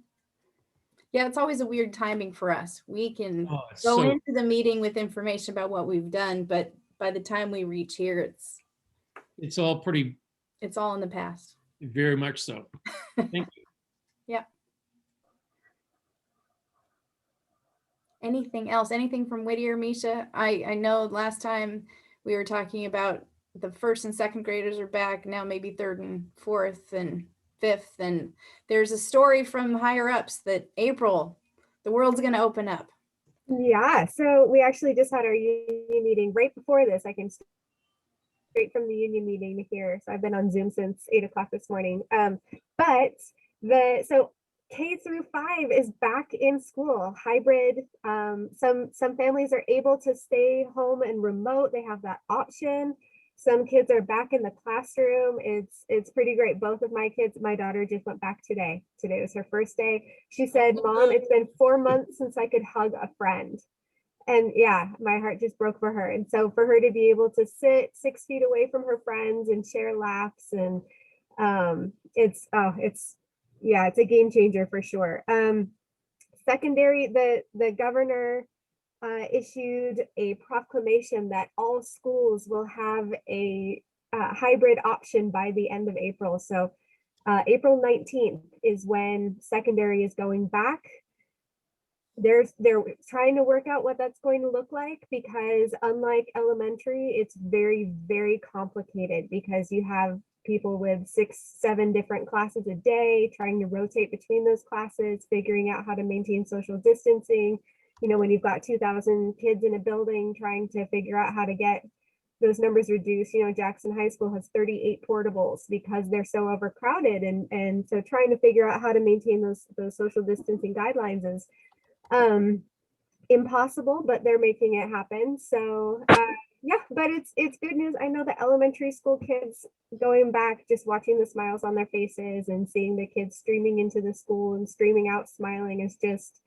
Yeah, it's always a weird timing for us. We can go so into the meeting with information about what we've done, but by the time we reach here, it's all pretty, it's all in the past. very much so. Thank you. Yeah. Anything else? Anything from Whittier, Misha? I know last time we were talking about the first and second graders are back, now maybe third and fourth and fifth. And there's a story from higher ups that April, the world's going to open up. Yeah, so we actually just had our union meeting right before this. I came straight from the union meeting here. So I've been on Zoom since 8 o'clock this morning. So K-5 is back in school, hybrid. Some families are able to stay home and remote. They have that option. Some kids are back in the classroom. It's pretty great. Both of my kids, my daughter just went back today. Today was her first day. She said, "Mom, it's been 4 months since I could hug a friend." And yeah, my heart just broke for her. And so for her to be able to sit 6 feet away from her friends and share laughs, and it's a game changer for sure. Secondary, the governor issued a proclamation that all schools will have a hybrid option by the end of April. So April 19th is when secondary is going back. They're trying to work out what that's going to look like, because unlike elementary, it's very, very complicated, because you have people with 6-7 different classes a day, trying to rotate between those classes, figuring out how to maintain social distancing. You know, when you've got 2,000 kids in a building, trying to figure out how to get those numbers reduced. You know, Jackson High School has 38 portables because they're so overcrowded. And so trying to figure out how to maintain those social distancing guidelines is impossible, but they're making it happen. So yeah, but it's good news. I know the elementary school kids going back, just watching the smiles on their faces and seeing the kids streaming into the school and streaming out smiling is just,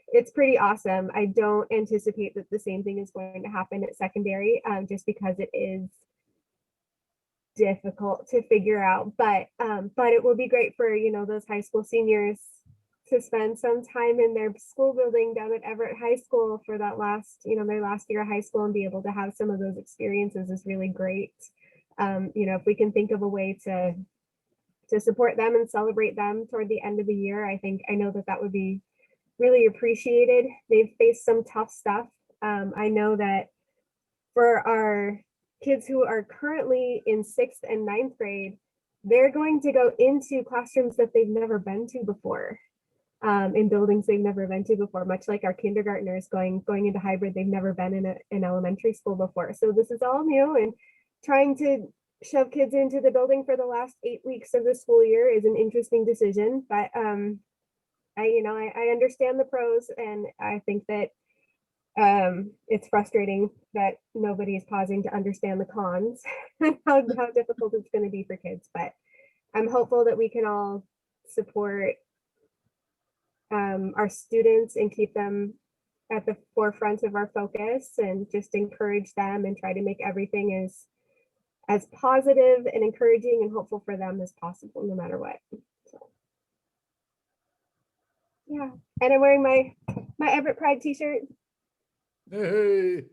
it's pretty awesome. I don't anticipate that the same thing is going to happen at secondary, just because it is difficult to figure out, but it will be great for, you know, those high school seniors to spend some time in their school building down at Everett High School for that last, you know, their last year of high school, and be able to have some of those experiences is really great. You know, if we can think of a way to support them and celebrate them toward the end of the year, I know that would be really appreciated. They've faced some tough stuff. I know that for our kids who are currently in 6th and 9th grade, they're going to go into classrooms that they've never been to before, in buildings they've never been to before, much like our kindergartners going into hybrid. They've never been in an elementary school before. So this is all new, and trying to shove kids into the building for the last 8 weeks of the school year is an interesting decision, but I understand the pros, and I think that it's frustrating that nobody is pausing to understand the cons and how difficult it's going to be for kids. But I'm hopeful that we can all support our students and keep them at the forefront of our focus, and just encourage them and try to make everything as positive and encouraging and hopeful for them as possible, no matter what. Yeah, and I'm wearing my Everett Pride t-shirt. Hey.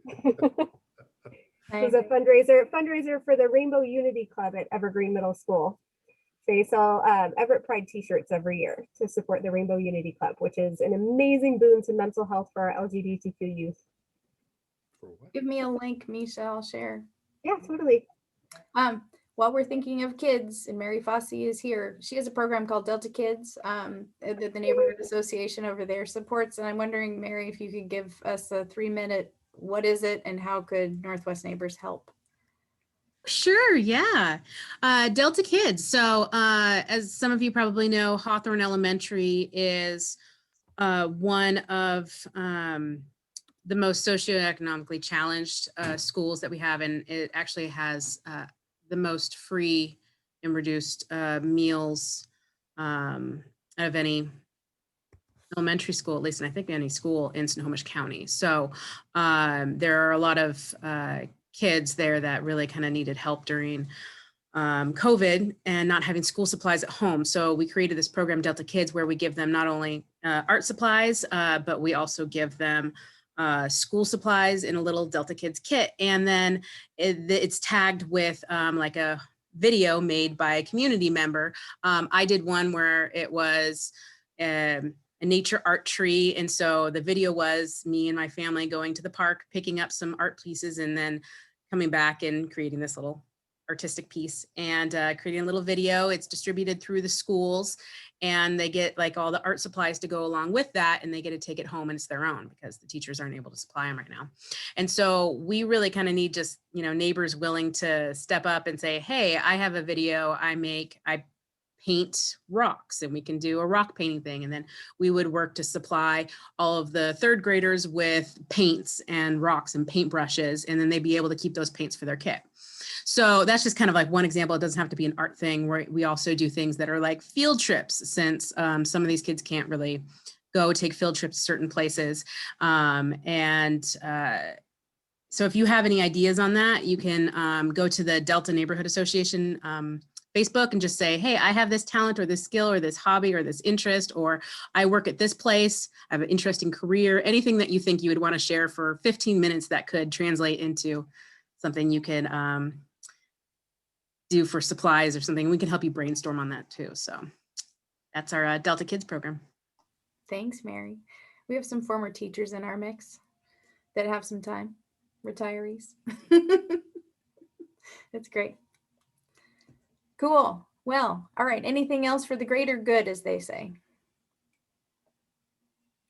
It was a fundraiser for the Rainbow Unity Club at Evergreen Middle School. They sell Everett Pride t-shirts every year to support the Rainbow Unity Club, which is an amazing boon to mental health for our LGBTQ youth. Give me a link, Misha, I'll share. Yeah, totally. While we're thinking of kids, and Mary Fossey is here, she has a program called Delta Kids that the neighborhood association over there supports. And I'm wondering, Mary, if you could give us a 3-minute, what is it and how could Northwest Neighbors help? Sure, yeah. Delta Kids. So as some of you probably know, Hawthorne Elementary is one of the most socioeconomically challenged schools that we have, and it actually has the most free and reduced meals of any elementary school, at least, and I think any school in Snohomish County. So there are a lot of kids there that really kind of needed help during COVID and not having school supplies at home. So we created this program, Delta Kids, where we give them not only art supplies, but we also give them school supplies in a little Delta Kids kit. And then it's tagged with like a video made by a community member. I did one where it was a nature art tree. And so the video was me and my family going to the park, picking up some art pieces, and then coming back and creating this little artistic piece and creating a little video. It's distributed through the schools, and they get like all the art supplies to go along with that, and they get to take it home, and it's their own because the teachers aren't able to supply them right now. And so we really kind of need just, you know, neighbors willing to step up and say, hey, I have a video I paint rocks, and we can do a rock painting thing. And then we would work to supply all of the 3rd graders with paints and rocks and paintbrushes, and then they'd be able to keep those paints for their kit. So that's just kind of like one example. It doesn't have to be an art thing, where we also do things that are like field trips, since some of these kids can't really go take field trips to certain places. So if you have any ideas on that, you can go to the Delta Neighborhood Association Facebook and just say, hey, I have this talent or this skill or this hobby or this interest, or I work at this place, I have an interesting career, anything that you think you would want to share for 15 minutes that could translate into something you can do for supplies or something. We can help you brainstorm on that too. So that's our Delta Kids program. Thanks, Mary. We have some former teachers in our mix that have some time, retirees. That's great. Cool. Well, all right. Anything else for the greater good, as they say?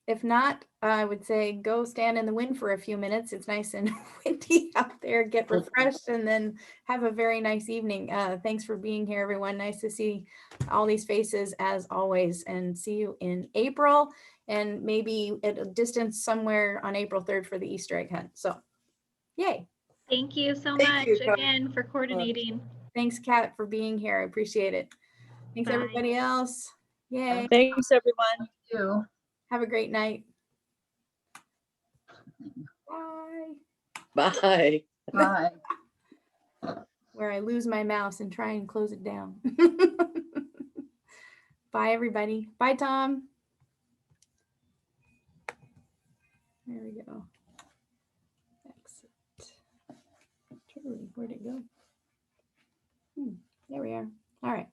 If not, I would say go stand in the wind for a few minutes. It's nice and windy out there. Get refreshed and then have a very nice evening. Thanks for being here, everyone. Nice to see all these faces as always, and see you in April, and maybe at a distance somewhere on April 3rd for the Easter egg hunt. So yay. Thank you so much again for coordinating. Thanks, Kat, for being here. I appreciate it. Thanks, Bye. everybody else. Yay. Thanks, everyone. Thank you. Have a great night. Bye. Bye. Bye. Where I lose my mouse and try and close it down. Bye, everybody. Bye, Tom. There we go. Exit. Where'd it go? There we are. All right.